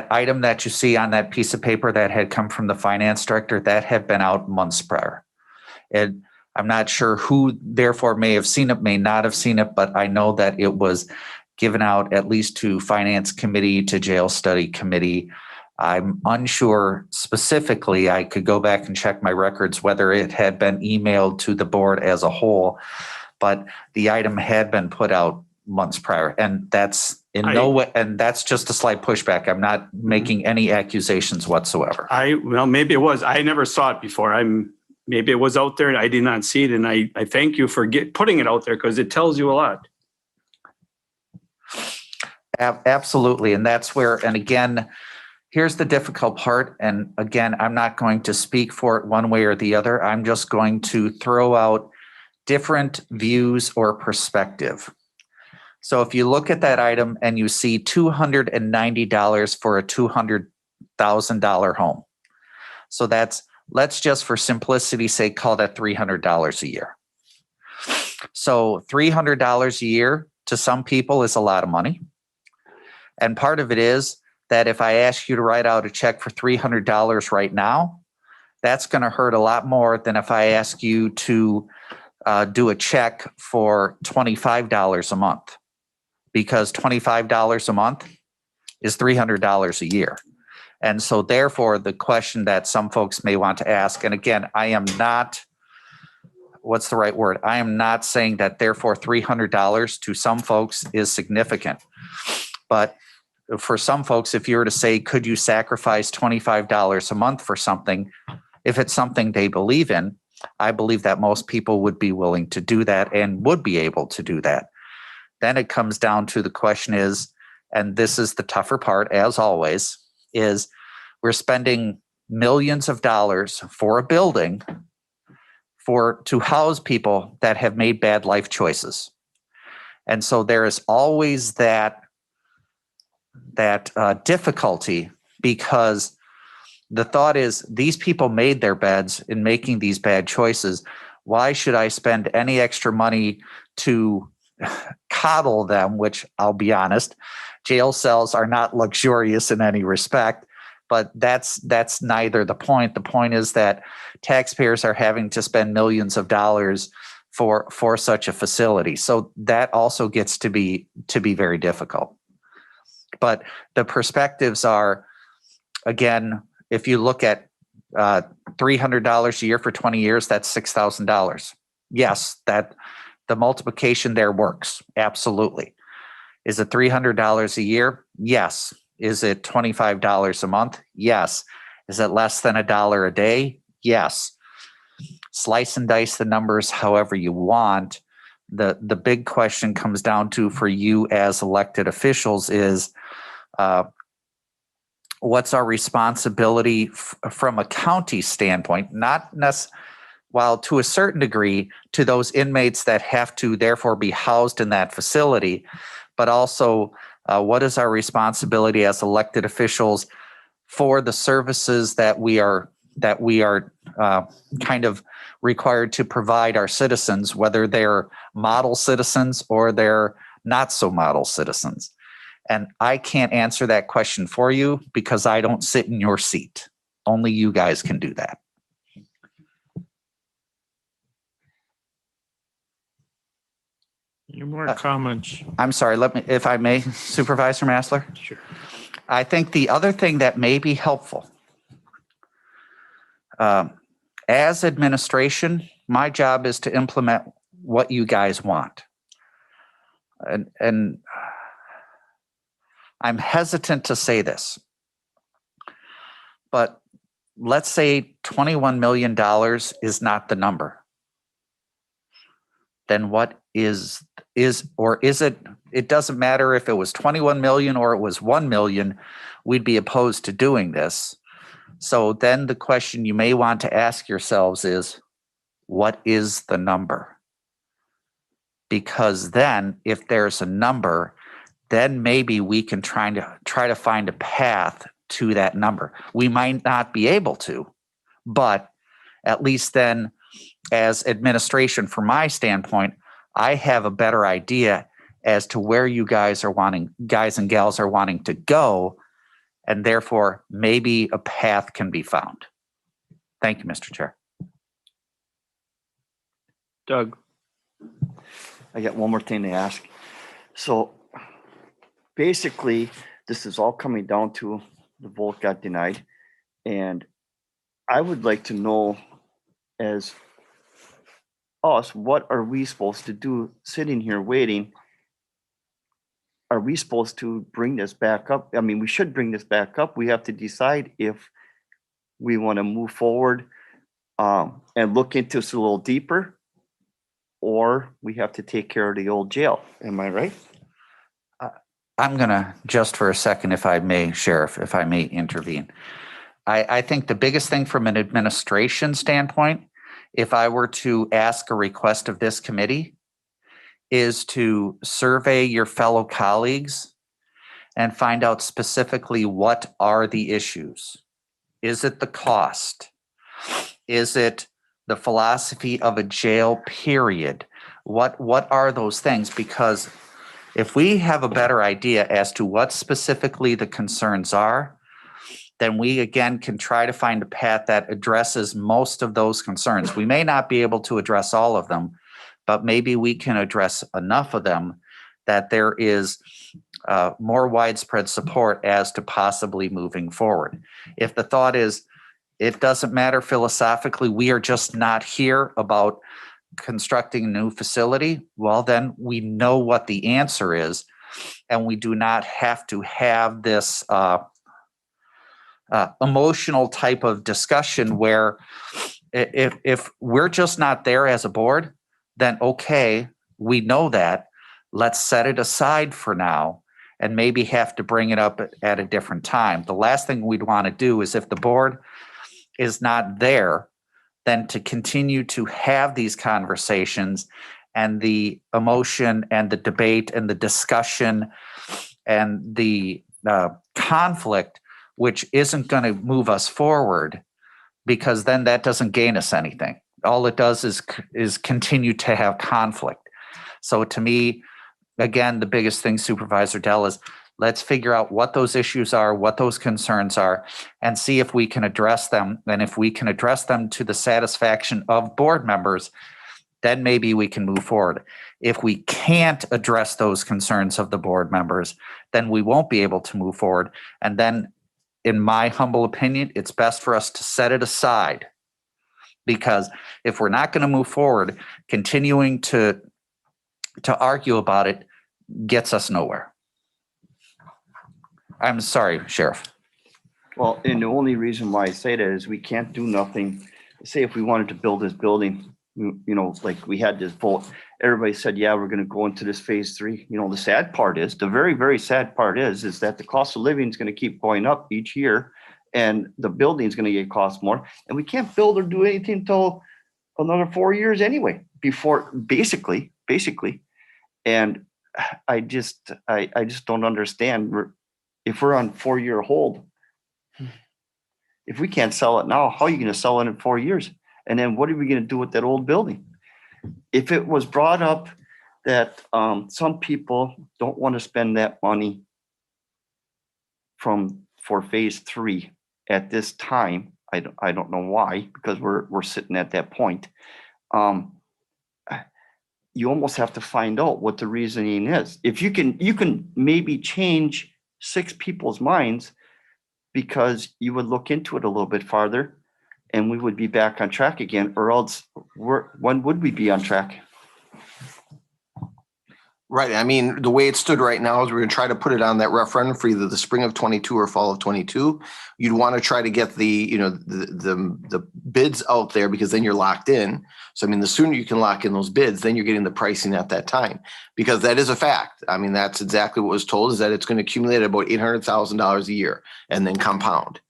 item that you see on that piece of paper that had come from the finance director, that had been out months prior. And I'm not sure who therefore may have seen it, may not have seen it, but I know that it was given out at least to finance committee, to jail study committee. I'm unsure specifically, I could go back and check my records whether it had been emailed to the board as a whole, but the item had been put out months prior. And that's no way, and that's just a slight pushback. I'm not making any accusations whatsoever. well, maybe it was. I never saw it before. Maybe it was out there and I did not see it. And I thank you for putting it out there, because it tells you a lot. Absolutely. And that's where, and again, here's the difficult part. And again, I'm not going to speak for it one way or the other. I'm just going to throw out different views or perspective. So if you look at that item and you see $290 for a $200,000 home. So let's just for simplicity's sake, call that $300 a year. So $300 a year to some people is a lot of money. And part of it is that if I ask you to write out a check for $300 right now, that's going to hurt a lot more than if I ask you to do a check for $25 a month, because $25 a month is $300 a year. And so therefore, the question that some folks may want to ask, and again, I am not, what's the right word? I am not saying that therefore $300 to some folks is significant. But for some folks, if you were to say, could you sacrifice $25 a month for something, if it's something they believe in, I believe that most people would be willing to do that and would be able to do that. Then it comes down to the question is, and this is the tougher part as always, is we're spending millions of dollars for a building to house people that have made bad life choices. And so there is always that difficulty, because the thought is these people made their beds in making these bad choices. Why should I spend any extra money to coddle them, which I'll be honest, jail cells are not luxurious in any respect, but that's neither the point. The point is that taxpayers are having to spend millions of dollars for such a facility. So that also gets to be very difficult. But the perspectives are, again, if you look at $300 a year for 20 years, that's $6,000. Yes, that the multiplication there works. Absolutely. Is it $300 a year? Yes. Is it $25 a month? Yes. Is it less than $1 a day? Yes. Slice and dice the numbers however you want. The big question comes down to, for you as elected officials, is what's our responsibility from a county standpoint, not necessarily, while to a certain degree, to those inmates that have to therefore be housed in that facility, but also what is our responsibility as elected officials for the services that we are kind of required to provide our citizens, whether they're model citizens or they're not so model citizens. And I can't answer that question for you because I don't sit in your seat. Only you guys can do that. Any more comments? I'm sorry, let me, if I may, Supervisor Massler? Sure. I think the other thing that may be helpful, as administration, my job is to implement what you guys want. And I'm hesitant to say this, but let's say $21 million is not the number. Then what is it, it doesn't matter if it was 21 million or it was 1 million, we'd be opposed to doing this. So then the question you may want to ask yourselves is, what is the number? Because then if there's a number, then maybe we can try to find a path to that number. We might not be able to, but at least then as administration, from my standpoint, I have a better idea as to where you guys and gals are wanting to go, and therefore maybe a path can be found. Thank you, Mr. Chair. Doug. I got one more thing to ask. So basically, this is all coming down to the vote got denied. And I would like to know, as us, what are we supposed to do sitting here waiting? Are we supposed to bring this back up? I mean, we should bring this back up. We have to decide if we want to move forward and look into this a little deeper, or we have to take care of the old jail. Am I right? I'm going to, just for a second, if I may, Sheriff, if I may intervene. I think the biggest thing from an administration standpoint, if I were to ask a request of this committee, is to survey your fellow colleagues and find out specifically what are the issues. Is it the cost? Is it the philosophy of a jail, period? What are those things? Because if we have a better idea as to what specifically the concerns are, then we again can try to find a path that addresses most of those concerns. We may not be able to address all of them, but maybe we can address enough of them that there is more widespread support as to possibly moving forward. If the thought is, it doesn't matter philosophically, we are just not here about constructing a new facility, well, then we know what the answer is, and we do not have to have this emotional type of discussion where if we're just not there as a board, then okay, we know that. Let's set it aside for now and maybe have to bring it up at a different time. The last thing we'd want to do is, if the board is not there, then to continue to have these conversations and the emotion and the debate and the discussion and the conflict, which isn't going to move us forward, because then that doesn't gain us anything. all it does is continue to have conflict. So to me, again, the biggest thing, Supervisor Dell, is let's figure out what those issues are, what those concerns are, and see if we can address them. And if we can address them to the satisfaction of board members, then maybe we can move forward. If we can't address those concerns of the board members, then we won't be able to move forward. And then, in my humble opinion, it's best for us to set it aside. Because if we're not going to move forward, continuing to argue about it gets us nowhere. I'm sorry, Sheriff. Well, and the only reason why I say that is we can't do nothing. Say if we wanted to build this building, like we had this vote, everybody said, yeah, we're going to go into this phase 3. The sad part is, the very, very sad part is that the cost of living is going to keep going up each year, and the building is going to get cost more, and we can't build or do anything until another 4 years anyway, before basically. And I just don't understand. If we're on 4-year hold, if we can't sell it now, how are you going to sell it in 4 years? And then what are we going to do with that old building? If it was brought up that some people don't want to spend that money for phase 3 at this time, I don't know why, because we're sitting at that point. You almost have to find out what the reasoning is. If you can maybe change 6 people's minds, because you would look into it a little bit farther, and we would be back on track again, or else when would we be on track? Right. I mean, the way it stood right now is we're going to try to put it on that referendum for either the spring of 22 or fall of 22. You'd want to try to get the bids out there, because then you're locked in. So, I mean, the sooner you can lock in those bids, then you're getting the pricing at that time, because that is a fact. I mean, that's exactly what was told, is that it's going to accumulate about $800,000 a year and then compound.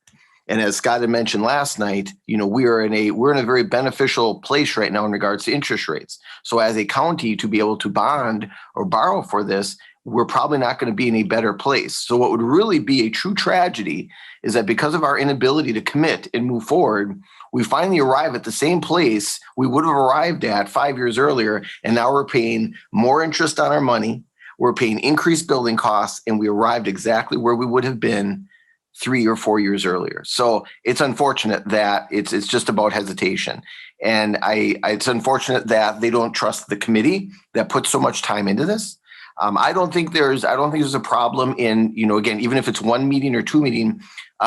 And as Scott had mentioned last night, we're in a very beneficial place right now in regards to interest rates. So as a county, to be able to bond or borrow for this, we're probably not going to be in a better place. So what would really be a true tragedy is that because of our inability to commit and move forward, we finally arrive at the same place we would have arrived at 5 years earlier. And now we're paying more interest on our money. We're paying increased building costs, and we arrived exactly where we would have been 3 or 4 years earlier. So it's unfortunate that it's just about hesitation. And it's unfortunate that they don't trust the committee that puts so much time into this. I don't think there's a problem in, again, even if it's 1 meeting or 2 meeting,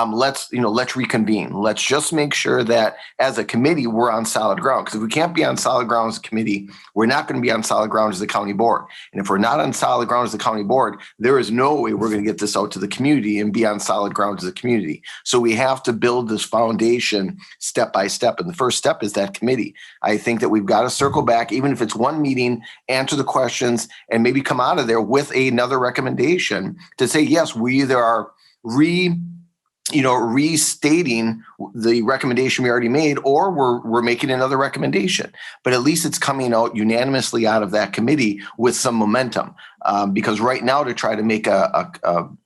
let's reconvene. Let's just make sure that as a committee, we're on solid ground. Because if we can't be on solid ground as a committee, we're not going to be on solid ground as the county board. And if we're not on solid ground as the county board, there is no way we're going to get this out to the community and be on solid ground as a community. So we have to build this foundation step by step. And the first step is that committee. I think that we've got to circle back, even if it's 1 meeting, answer the questions, and maybe come out of there with another recommendation to say, yes, we either are restating the recommendation we already made, or we're making another recommendation. But at least it's coming out unanimously out of that committee with some momentum. Because right now, to try to make a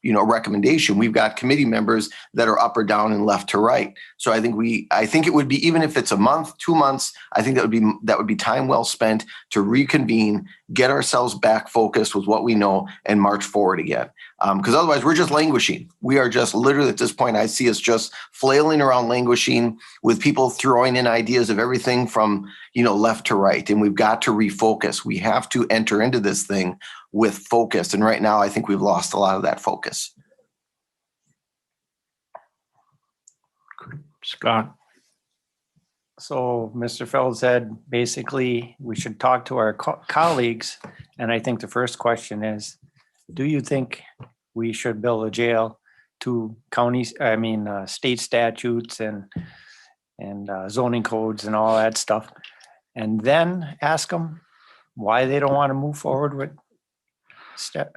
recommendation, we've got committee members that are up or down and left to right. So I think it would be, even if it's a month, 2 months, I think that would be time well spent to reconvene, get ourselves back focused with what we know, and march forward again. Because otherwise we're just languishing. We are just literally, at this point, I see us just flailing around, languishing, with people throwing in ideas of everything from, left to right. And we've got to refocus. We have to enter into this thing with focus. And right now, I think we've lost a lot of that focus. Scott. So Mr. Feld said, basically, we should talk to our colleagues. And I think the first question is, do you think we should build a jail to state statutes and zoning codes and all that stuff? And then ask them why they don't want to move forward with step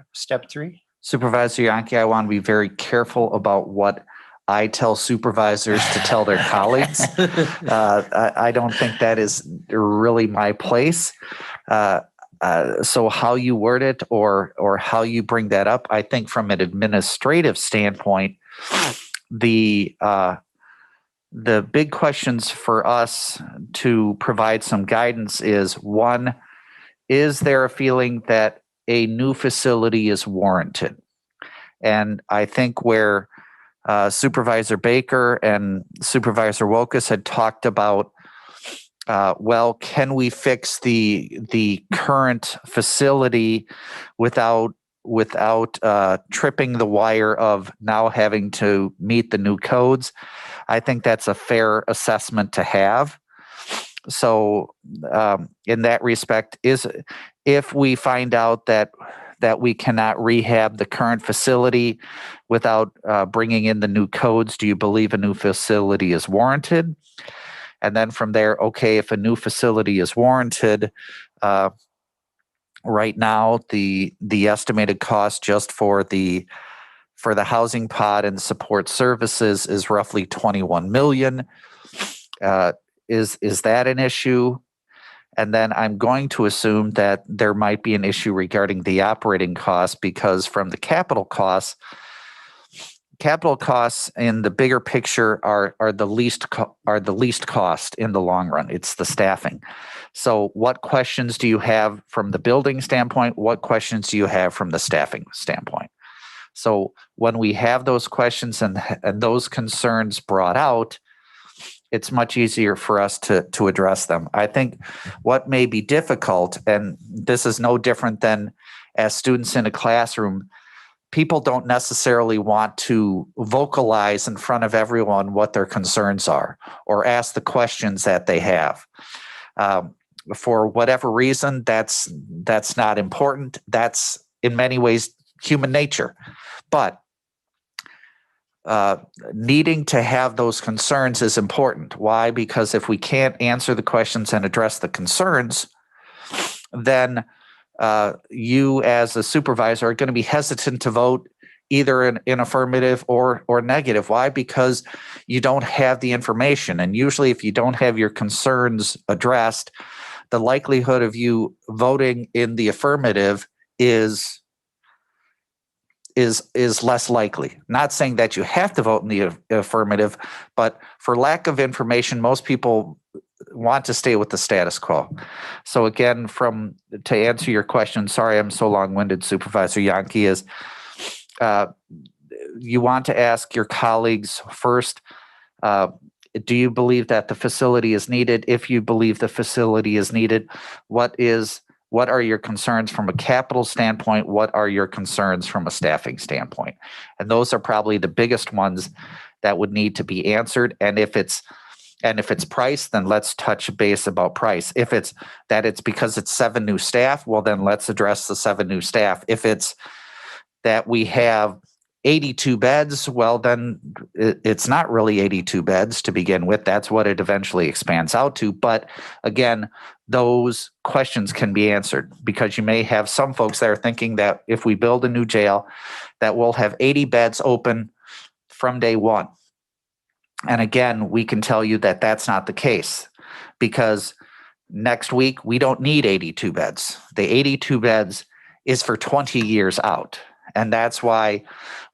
3? Supervisor Yankee, I want to be very careful about what I tell supervisors to tell their colleagues. I don't think that is really my place. So how you word it or how you bring that up, I think from an administrative standpoint, the the big questions for us to provide some guidance is, one, is there a feeling that a new facility is warranted? And I think where Supervisor Baker and Supervisor Wokus had talked about, well, can we fix the current facility without tripping the wire of now having to meet the new codes? I think that's a fair assessment to have. So in that respect, if we find out that we cannot rehab the current facility without bringing in the new codes, do you believe a new facility is warranted? And then from there, okay, if a new facility is warranted, right now the estimated cost just for the housing pod and support services is roughly 21 million. Is that an issue? And then I'm going to assume that there might be an issue regarding the operating costs, because from the capital costs in the bigger picture are the least cost in the long run. It's the staffing. So what questions do you have from the building standpoint? What questions do you have from the staffing standpoint? So when we have those questions and those concerns brought out, it's much easier for us to address them. I think what may be difficult, and this is no different than as students in a classroom, people don't necessarily want to vocalize in front of everyone what their concerns are or ask the questions that they have. For whatever reason, that's not important. That's in many ways human nature. But needing to have those concerns is important. Why? Because if we can't answer the questions and address the concerns, then you as a supervisor are going to be hesitant to vote either in affirmative or negative. Why? Because you don't have the information. And usually if you don't have your concerns addressed, the likelihood of you voting in the affirmative is less likely. Not saying that you have to vote in the affirmative, but for lack of information, most people want to stay with the status quo. So again, to answer your question, sorry I'm so long-winded, Supervisor Yankee, is you want to ask your colleagues first, do you believe that the facility is needed? If you believe the facility is needed, what are your concerns from a capital standpoint? What are your concerns from a staffing standpoint? And those are probably the biggest ones that would need to be answered. And if it's price, then let's touch base about price. If it's because it's 7 new staff, well, then let's address the 7 new staff. If it's that we have 82 beds, well, then it's not really 82 beds to begin with. That's what it eventually expands out to. But again, those questions can be answered, because you may have some folks that are thinking that if we build a new jail, that we'll have 80 beds open from day one. And again, we can tell you that that's not the case, because next week we don't need 82 beds. The 82 beds is for 20 years out. And that's why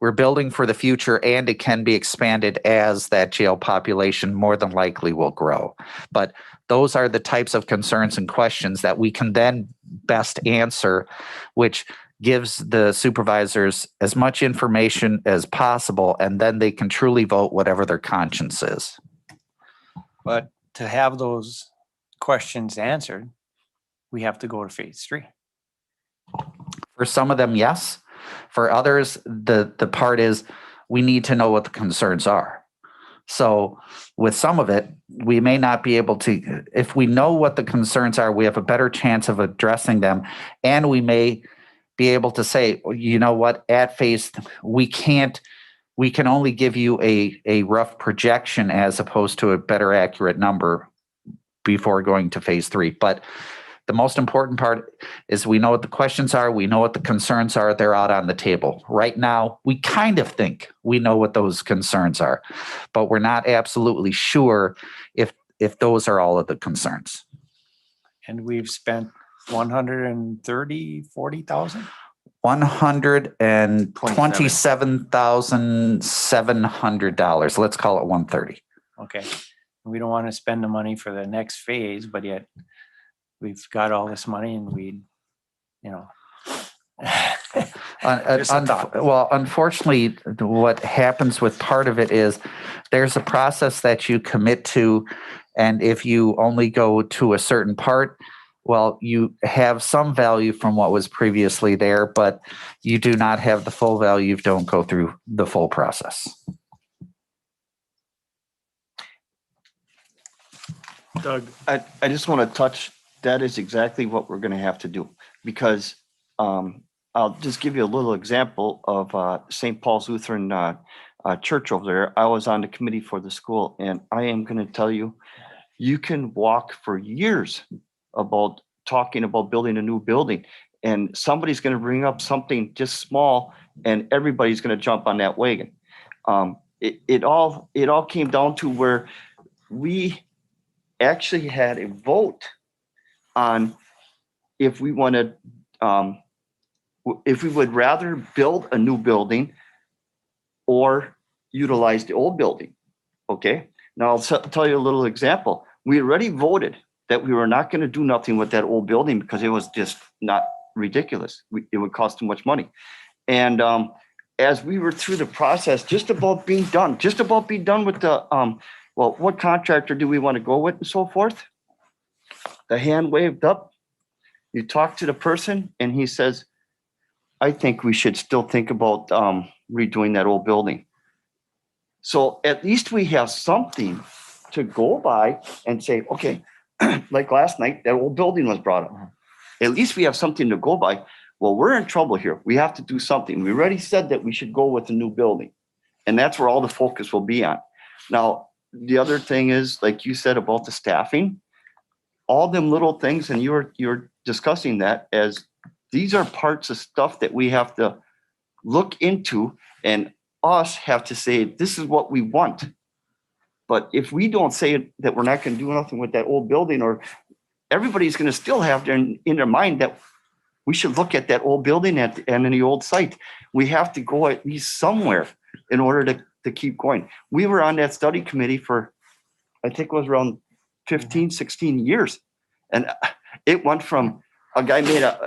we're building for the future, and it can be expanded as that jail population more than likely will grow. But those are the types of concerns and questions that we can then best answer, which gives the supervisors as much information as possible, and then they can truly vote whatever their conscience is. But to have those questions answered, we have to go to phase 3. For some of them, yes. For others, the part is we need to know what the concerns are. So with some of it, we may not be able to, if we know what the concerns are, we have a better chance of addressing them. And we may be able to say, you know what, at phase, we can only give you a rough projection as opposed to a better accurate number before going to phase 3. But the most important part is we know what the questions are. We know what the concerns are. They're out on the table. Right now, we kind of think we know what those concerns are, but we're not absolutely sure if those are all of the concerns. And we've spent $140,000? $127,700. Let's call it 130. Okay. We don't want to spend the money for the next phase, but yet we've got all this money and we, you know. Just a thought. Well, unfortunately, what happens with part of it is there's a process that you commit to, and if you only go to a certain part, well, you have some value from what was previously there, but you do not have the full value if you don't go through the full process. Doug, I just want to touch, that is exactly what we're going to have to do, because I'll just give you a little example of St. Paul's Lutheran Church over there. I was on the committee for the school, and I am going to tell you, you can walk for years about talking about building a new building, and somebody's going to bring up something just small, and everybody's going to jump on that wagon. It all came down to where we actually had a vote on if we wanted, if we would rather build a new building or utilize the old building. Okay, now I'll tell you a little example. We already voted that we were not going to do nothing with that old building because it was just not ridiculous. It would cost too much money. And as we were through the process, just about being done with the, well, what contractor do we want to go with and so forth? The hand waved up. You talk to the person and he says, I think we should still think about redoing that old building. So at least we have something to go by and say, okay, like last night, that old building was brought up. At least we have something to go by. Well, we're in trouble here. We have to do something. We already said that we should go with a new building. And that's where all the focus will be on. Now, the other thing is, like you said about the staffing, all them little things, and you're discussing that as these are parts of stuff that we have to look into and us have to say, this is what we want. But if we don't say that we're not going to do nothing with that old building, or everybody's going to still have in their mind that we should look at that old building and the old site. We have to go at least somewhere in order to keep going. We were on that study committee for, I think it was around 15, 16 years. And it went from a guy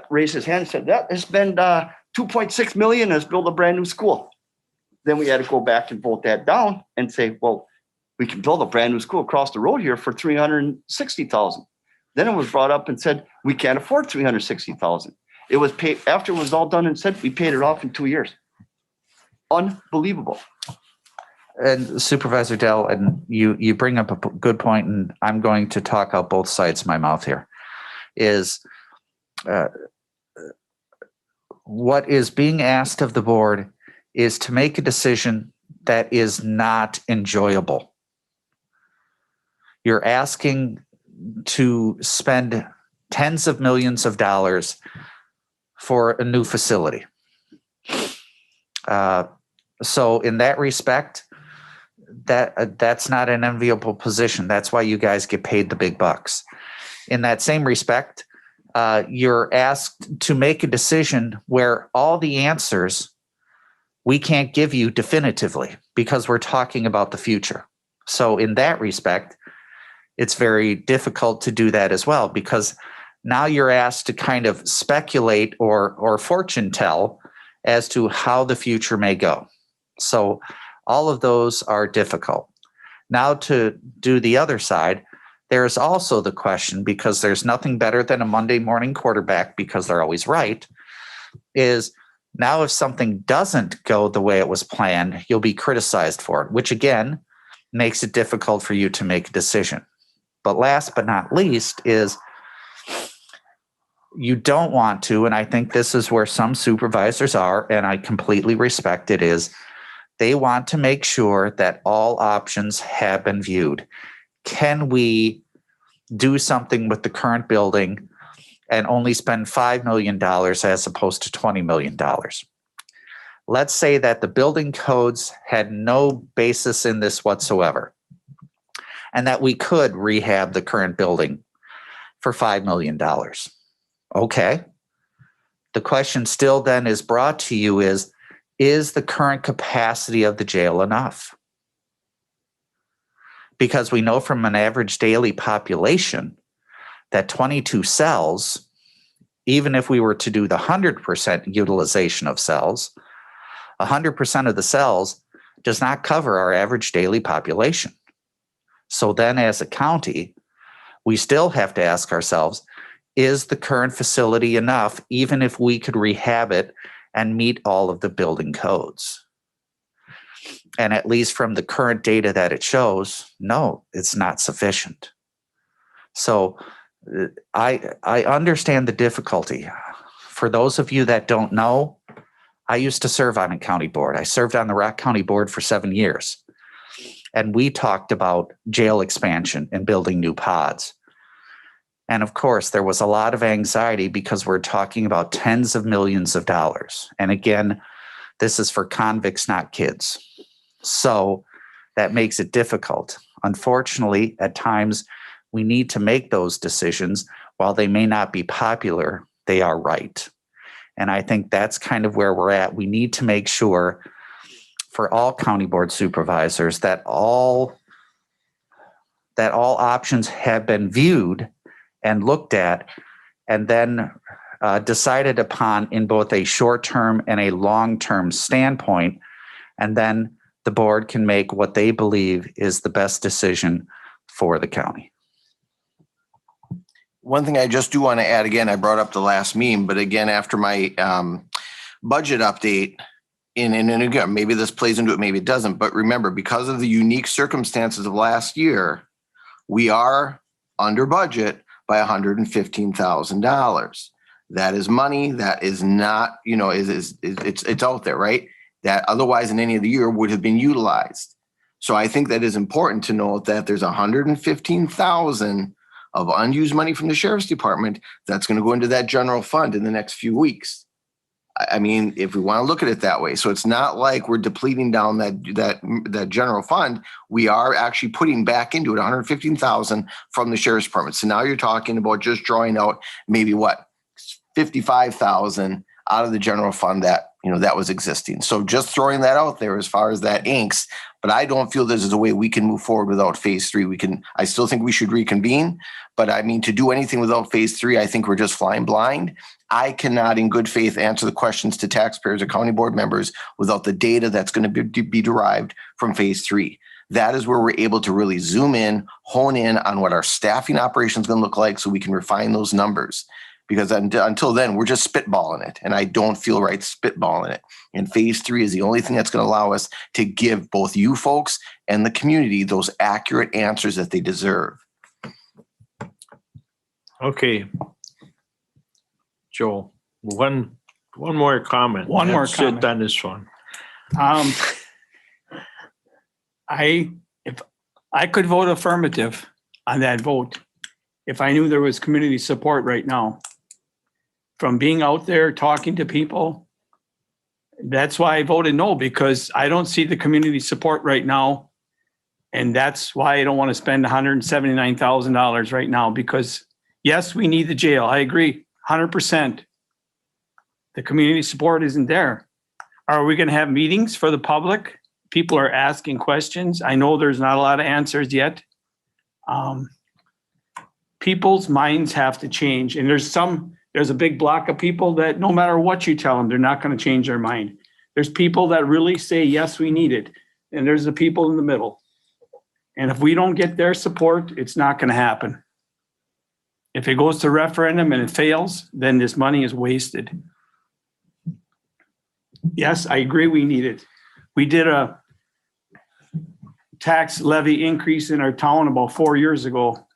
raised his hand and said, that has been 2.6 million, has built a brand new school. Then we had to go back and vote that down and say, well, we can build a brand new school across the road here for 360,000. Then it was brought up and said, we can't afford 360,000. It was paid after it was all done and said, we paid it off in 2 years. Unbelievable. And Supervisor Dell, and you bring up a good point, and I'm going to talk out both sides of my mouth here, is what is being asked of the board is to make a decision that is not enjoyable. You're asking to spend tens of millions of dollars for a new facility. So in that respect, that's not an enviable position. That's why you guys get paid the big bucks. In that same respect, you're asked to make a decision where all the answers we can't give you definitively because we're talking about the future. So in that respect, it's very difficult to do that as well, because now you're asked to kind of speculate or fortune tell as to how the future may go. So all of those are difficult. Now to do the other side, there's also the question, because there's nothing better than a Monday morning quarterback because they're always right, is now if something doesn't go the way it was planned, you'll be criticized for it, which again makes it difficult for you to make a decision. But last but not least is you don't want to, and I think this is where some supervisors are, and I completely respect it, is they want to make sure that all options have been viewed. Can we do something with the current building and only spend $5 million as opposed to $20 million? Let's say that the building codes had no basis in this whatsoever, and that we could rehab the current building for $5 million. Okay. The question still then is brought to you is the current capacity of the jail enough? because we know from an average daily population that 22 cells, even if we were to do the 100% utilization of cells, 100% of the cells does not cover our average daily population. So then as a county, we still have to ask ourselves, is the current facility enough, even if we could rehab it and meet all of the building codes? And at least from the current data that it shows, no, it's not sufficient. So I understand the difficulty. For those of you that don't know, I used to serve on a county board. I served on the Rock County Board for 7 years. And we talked about jail expansion and building new pods. And of course, there was a lot of anxiety because we're talking about tens of millions of dollars. And again, this is for convicts, not kids. So that makes it difficult. Unfortunately, at times, we need to make those decisions. While they may not be popular, they are right. And I think that's kind of where we're at. We need to make sure for all county board supervisors that all options have been viewed and looked at and then decided upon in both a short-term and a long-term standpoint. And then the board can make what they believe is the best decision for the county. One thing I just do want to add, again, I brought up the last meme, but again, after my budget update, and again, maybe this plays into it, maybe it doesn't, but remember, because of the unique circumstances of last year, we are under budget by $115,000. That is money that is not, it's out there, right? That otherwise in any other year would have been utilized. So I think that is important to note that there's $115,000 of unused money from the sheriff's department that's going to go into that general fund in the next few weeks. I mean, if we want to look at it that way. So it's not like we're depleting down that general fund. We are actually putting back into it $115,000 from the sheriff's department. So now you're talking about just drawing out maybe what, $55,000 out of the general fund that was existing. So just throwing that out there as far as that inks, but I don't feel this is a way we can move forward without phase 3. I still think we should reconvene, but I mean, to do anything without phase 3, I think we're just flying blind. I cannot in good faith answer the questions to taxpayers or county board members without the data that's going to be derived from phase 3. That is where we're able to really zoom in, hone in on what our staffing operation is going to look like so we can refine those numbers. Because until then, we're just spitballing it. And I don't feel right spitballing it. And phase 3 is the only thing that's going to allow us to give both you folks and the community those accurate answers that they deserve. Okay. Joel, one more comment. One more Let's comment. sit on this one. If I could vote affirmative on that vote, if I knew there was community support right now, from being out there talking to people, that's why I voted no, because I don't see the community support right now. And that's why I don't want to spend $179,000 right now, because yes, we need the jail. I agree, 100%. The community support isn't there. Are we going to have meetings for the public? People are asking questions. I know there's not a lot of answers yet. People's minds have to change. And there's a big block of people that no matter what you tell them, they're not going to change their mind. There's people that really say, yes, we need it. And there's the people in the middle. And if we don't get their support, it's not going to happen. If it goes to referendum and it fails, then this money is wasted. Yes, I agree we need it. We did a tax levy increase in our town about 4 years ago.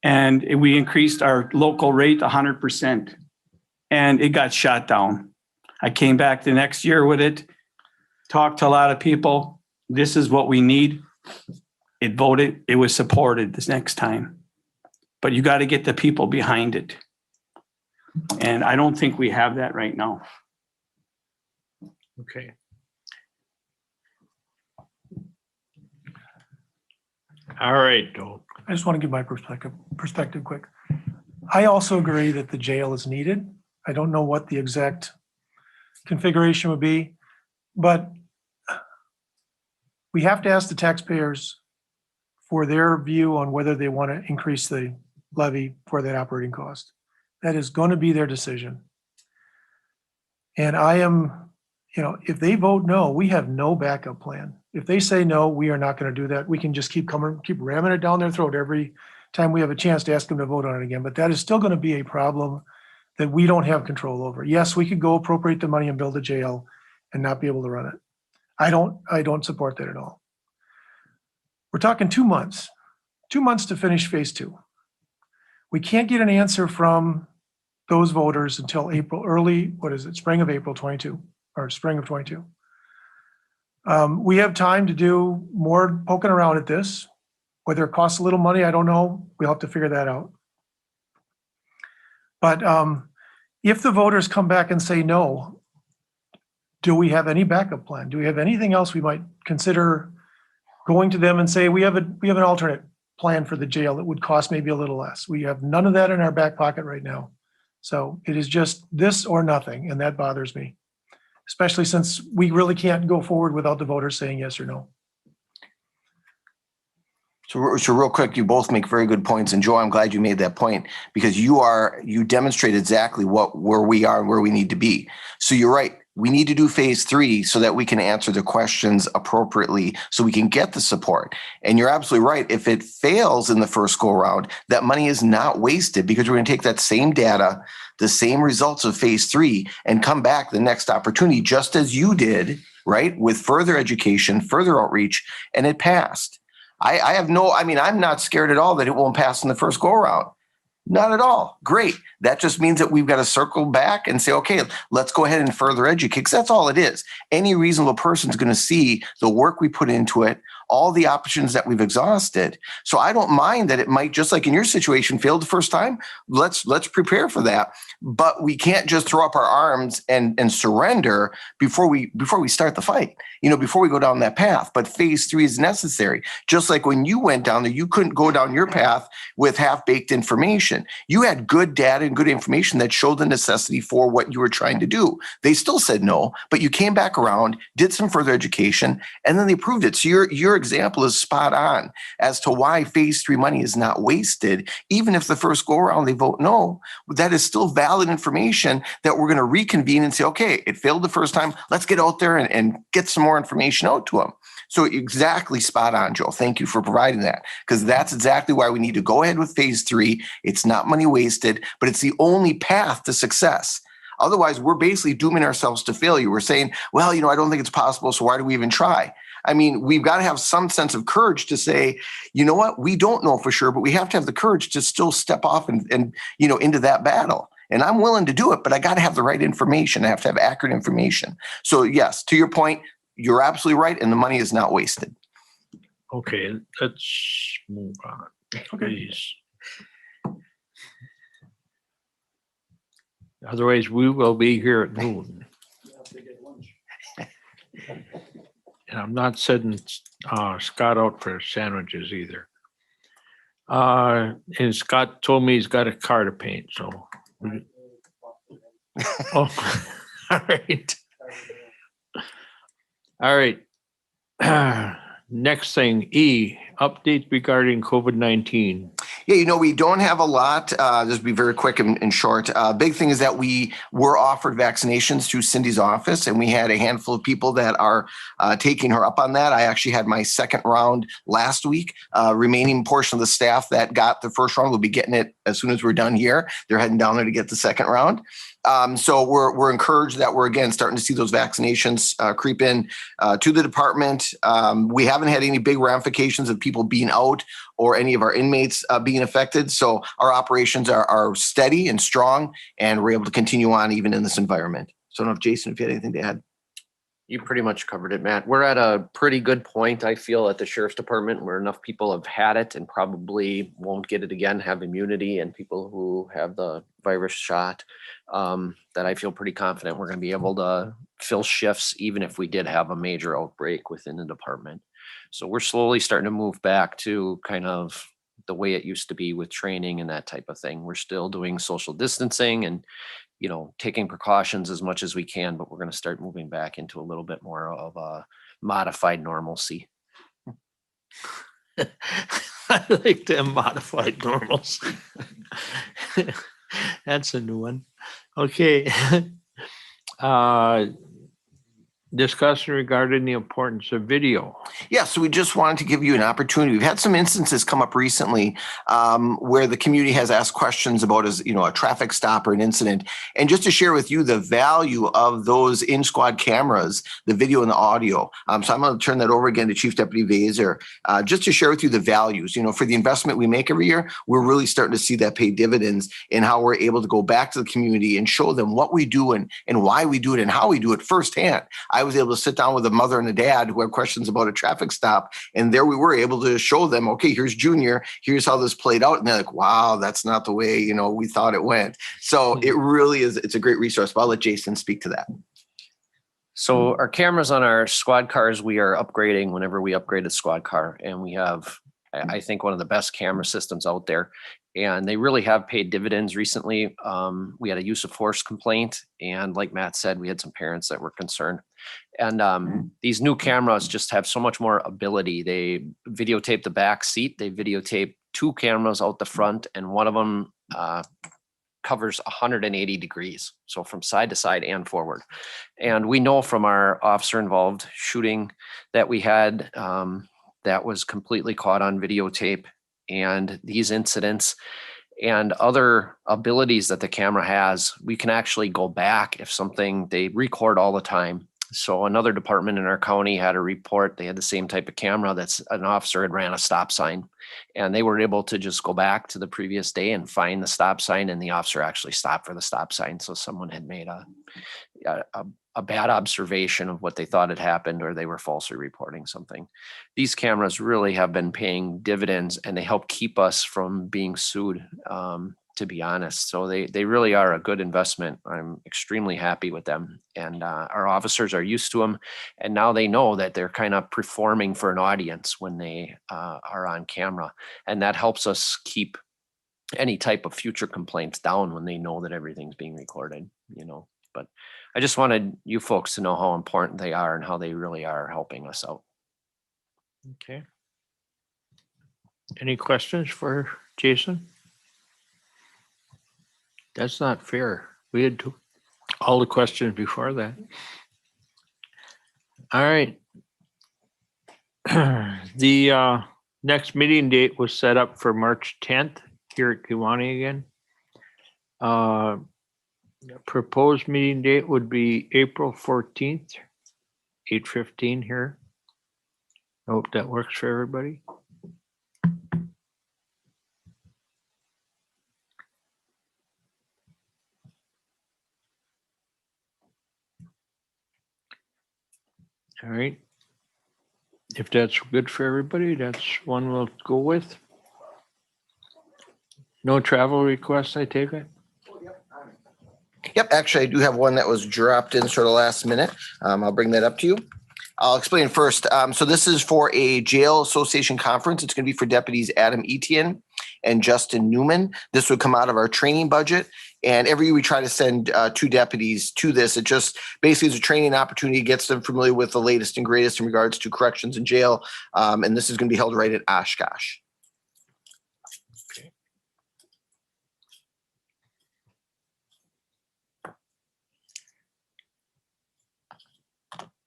And we increased our local rate 100%. And it got shot down. I came back the next year with it, talked to a lot of people. This is what we need. It voted, it was supported this next time. But you got to get the people behind it. And I don't think we have that right now. Okay. All right, Joel. I just want to give my perspective quick. I also agree that the jail is needed. I don't know what the exact configuration would be, but we have to ask the taxpayers for their view on whether they want to increase the levy for that operating cost. That is going to be their decision. And I am, if they vote no, we have no backup plan. If they say no, we are not going to do that. We can just keep ramming it down their throat every time we have a chance to ask them to vote on it again. But that is still going to be a problem that we don't have control over. Yes, we could go appropriate the money and build a jail and not be able to run it. I don't support that at all. We're talking 2 months, 2 months to finish phase 2. We can't get an answer from those voters until spring of April 22 or spring of 22. We have time to do more poking around at this. Whether it costs a little money, I don't know. We'll have to figure that out. But if the voters come back and say no, do we have any backup plan? Do we have anything else we might consider going to them and say, we have an alternate plan for the jail that would cost maybe a little less? We have none of that in our back pocket right now. So it is just this or nothing, and that bothers me, especially since we really can't go forward without the voters saying yes or no. So real quick, you both make very good points. And Joe, I'm glad you made that point because you demonstrate exactly where we are and where we need to be. So you're right. We need to do phase 3 so that we can answer the questions appropriately so we can get the support. And you're absolutely right. If it fails in the first go around, that money is not wasted because we're going to take that same data, the same results of phase 3 and come back the next opportunity, just as you did, right? With further education, further outreach, and it passed. I'm not scared at all that it won't pass in the first go around. Not at all. Great. That just means that we've got to circle back and say, okay, let's go ahead and further educate, because that's all it is. Any reasonable person is going to see the work we put into it, all the options that we've exhausted. So I don't mind that it might, just like in your situation, fail the first time. Let's prepare for that. But we can't just throw up our arms and surrender before we start the fight, before we go down that path. But phase 3 is necessary. Just like when you went down there, you couldn't go down your path with half-baked information. You had good data and good information that showed the necessity for what you were trying to do. They still said no, but you came back around, did some further education, and then they approved it. So your example is spot on as to why phase 3 money is not wasted. Even if the first go around they vote no, that is still valid information that we're going to reconvene and say, okay, it failed the first time. Let's get out there and get some more information out to them. So exactly spot on, Joe. Thank you for providing that, because that's exactly why we need to go ahead with phase 3. It's not money wasted, but it's the only path to success. Otherwise, we're basically dooming ourselves to failure. We're saying, well, I don't think it's possible, so why do we even try? I mean, we've got to have some sense of courage to say, you know what, we don't know for sure, but we have to have the courage to still step off and into that battle. And I'm willing to do it, but I got to have the right information. I have to have accurate information. So yes, to your point, you're absolutely right. And the money is not wasted. Okay, let's move on, please. Otherwise, we will be here at noon. And I'm not sending Scott out for sandwiches either. And Scott told me he's got a car to paint, so. Oh, all right. All right. Next thing, E, updates regarding COVID-19. Yeah, we don't have a lot. Just be very quick and short. Big thing is that we were offered vaccinations through Cindy's office, and we had a handful of people that are taking her up on that. I actually had my second round last week. Remaining portion of the staff that got the first round will be getting it as soon as we're done here. They're heading down there to get the second round. So we're encouraged that we're again starting to see those vaccinations creep in to the department. We haven't had any big ramifications of people being out or any of our inmates being affected. So our operations are steady and strong, and we're able to continue on even in this environment. So I don't know if Jason, if you had anything to add. You pretty much covered it, Matt. We're at a pretty good point, I feel, at the sheriff's department where enough people have had it and probably won't get it again, have immunity, and people who have the virus shot, that I feel pretty confident we're going to be able to fill shifts even if we did have a major outbreak within the department. So we're slowly starting to move back to kind of the way it used to be with training and that type of thing. We're still doing social distancing and taking precautions as much as we can, but we're going to start moving back into a little bit more of a modified normalcy. I like them modified normals. That's a new one. Okay. Discussion regarding the importance of video. Yeah, so we just wanted to give you an opportunity. We've had some instances come up recently where the community has asked questions about, a traffic stop or an incident. And just to share with you the value of those in-squad cameras, the video and the audio. So I'm going to turn that over again to Chief Deputy Vaser, just to share with you the values. For the investment we make every year, we're really starting to see that pay dividends in how we're able to go back to the community and show them what we do and why we do it and how we do it firsthand. I was able to sit down with a mother and a dad who had questions about a traffic stop. And there we were able to show them, okay, here's Junior, here's how this played out. And they're like, wow, that's not the way, we thought it went. So it really is, it's a great resource. But I'll let Jason speak to that. So our cameras on our squad cars, we are upgrading whenever we upgrade a squad car. And we have, I think, one of the best camera systems out there. And they really have paid dividends recently. We had a use of force complaint. And like Matt said, we had some parents that were concerned. And these new cameras just have so much more ability. They videotape the back seat. They videotape 2 cameras out the front, and one of them covers 180 degrees. So from side to side and forward. And we know from our officer involved shooting that we had that was completely caught on videotape. And these incidents and other abilities that the camera has, we can actually go back if something, they record all the time. So another department in our county had a report. They had the same type of camera that's an officer had ran a stop sign, and they were able to just go back to the previous day and find the stop sign, and the officer actually stopped for the stop sign. So someone had made a bad observation of what they thought had happened, or they were falsely reporting something. These cameras really have been paying dividends, and they help keep us from being sued, to be honest. So they really are a good investment. I'm extremely happy with them. And our officers are used to them. And now they know that they're kind of performing for an audience when they are on camera. And that helps us keep any type of future complaints down when they know that everything's being recorded, But I just wanted you folks to know how important they are and how they really are helping us out. Okay. Any questions for Jason? That's not fair. We had all the questions before that. All right. The next meeting date was set up for March 10th here at Kewaunee again. Proposed meeting date would be April 14th, 8:15 here. I hope that works for everybody. All right. If that's good for everybody, that's one we'll go with. No travel requests, I take it? Yep, actually, I do have one that was dropped in sort of last minute. I'll bring that up to you. I'll explain first. So this is for a jail association conference. It's going to be for deputies Adam Etienne and Justin Newman. This would come out of our training budget. And every year we try to send 2 deputies to this. It just basically is a training opportunity, gets them familiar with the latest and greatest in regards to corrections and jail. And this is going to be held right at Oshkosh.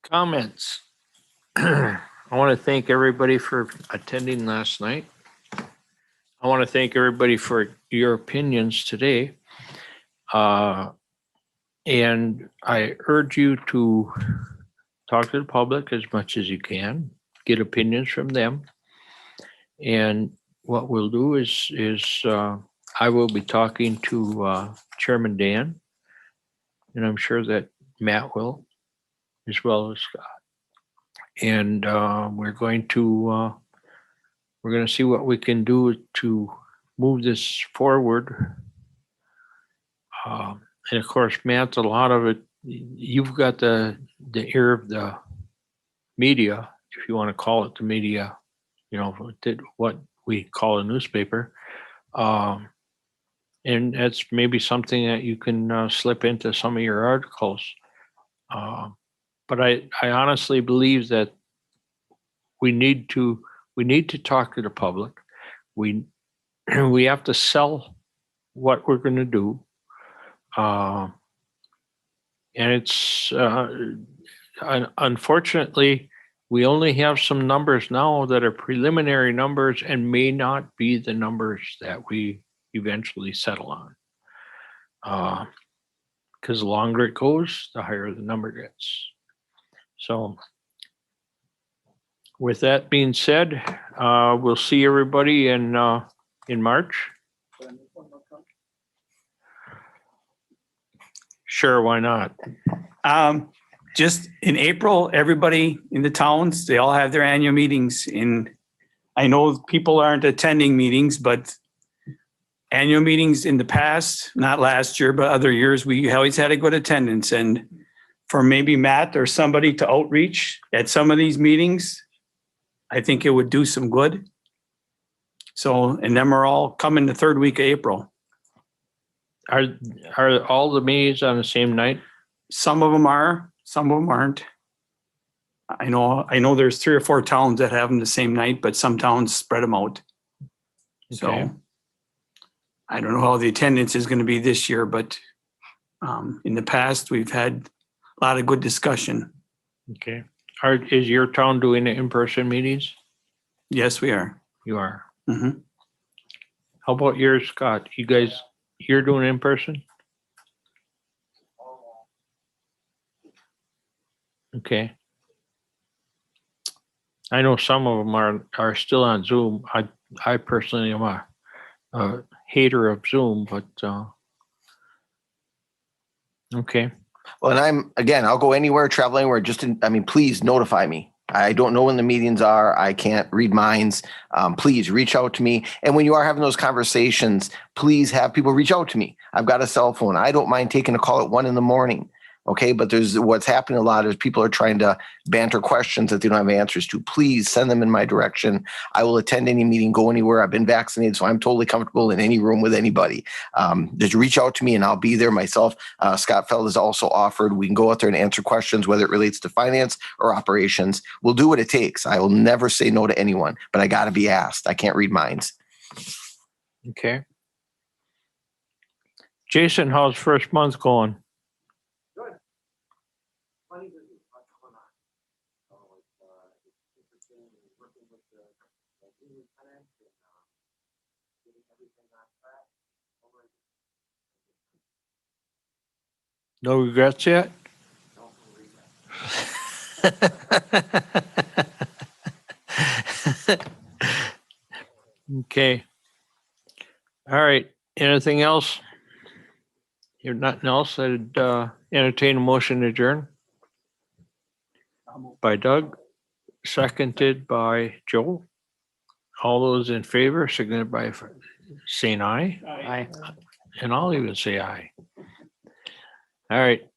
Comments. I want to thank everybody for attending last night. I want to thank everybody for your opinions today. And I urge you to talk to the public as much as you can, get opinions from them. And what we'll do is I will be talking to Chairman Dan, and I'm sure that Matt will, as well as Scott. And we're going to see what we can do to move this forward. And of course, Matt, a lot of it, you've got the ear of the media, if you want to call it the media, what we call a newspaper. And that's maybe something that you can slip into some of your articles. But I honestly believe that we need to we need to talk to the public. We, we have to sell what we're gonna do. And it's, unfortunately, we only have some numbers now that are preliminary numbers and may not be the numbers that we eventually settle on. Because the longer it goes, the higher the number gets. So with that being said, we'll see everybody in March. Sure, why not? Just in April, everybody in the towns, they all have their annual meetings in, I know people aren't attending meetings, but annual meetings in the past, not last year, but other years, we always had a good attendance. And for maybe Matt or somebody to outreach at some of these meetings, I think it would do some good. So, and them are all coming the third week of April. Are all the meetings on the same night? Some of them are, some of them aren't. I know there's 3 or 4 towns that have them the same night, but some towns spread them out. Okay. So I don't know how the attendance is going to be this year, but in the past, we've had a lot of good discussion. Okay. Is your town doing the in-person meetings? Yes, we are. You are. Mhm. How about yours, Scott? You guys, you're doing in person? Okay. I know some of them are still on Zoom. I personally am a hater of Zoom, but okay. Well, and I'll go anywhere, travel anywhere, please notify me. I don't know when the meetings are. I can't read minds. Please reach out to me. And when you are having those conversations, please have people reach out to me. I've got a cell phone. I don't mind taking a call at 1 a.m. Okay. But what's happening a lot is people are trying to banter questions that they don't have answers to. Please send them in my direction. I will attend any meeting, go anywhere. I've been vaccinated, so I'm totally comfortable in any room with anybody. Just reach out to me and I'll be there myself. Scott Feld has also offered we can go out there and answer questions, whether it relates to finance or operations. We'll do what it takes. I will never say no to anyone, but I got to be asked. I can't read minds. Okay. Jason, how's first month going? No regrets yet? Okay. All right. Anything else? If nothing else, I'd entertain a motion to adjourn. By Doug, seconded by Joe. All those in favor, signify by saying aye. Aye. And I'll even say aye. All right.